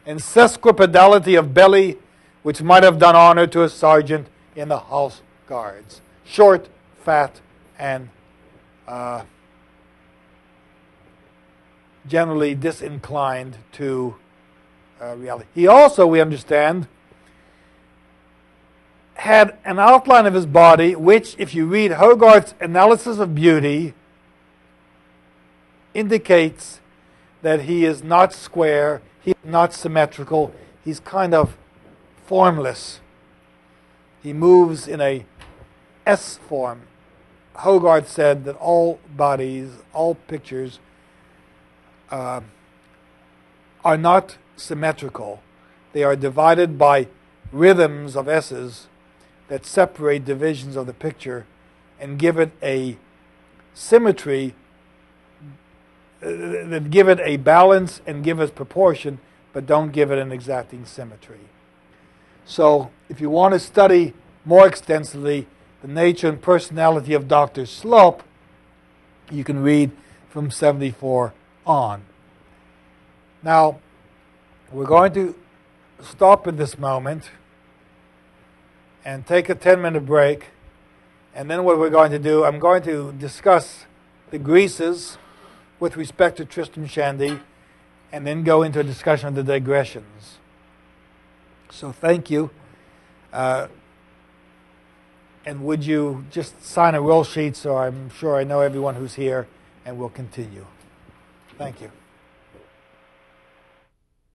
and sesquipedality of belly which might have done honor to a sergeant in the House Guards. Short, fat, and generally disinclined to reality. He also, we understand, had an outline of his body which, if you read Hogarth's analysis of beauty, indicates that he is not square, he is not symmetrical, he's kind of formless. He moves in a S form. Hogarth said that all bodies, all pictures are not symmetrical. They are divided by rhythms of S's that separate divisions of the picture and give it a symmetry, that give it a balance and give it proportion, but don't give it an exacting symmetry. So if you want to study more extensively the nature and personality of Dr. Slop, you can read from 74 on. Now, we're going to stop at this moment and take a 10-minute break. And then what we're going to do, I'm going to discuss the Greases with respect to Tristram Shandy, and then go into a discussion of the digressions. So thank you. And would you just sign a roll sheet so I'm sure I know everyone who's here, and we'll continue. Thank you.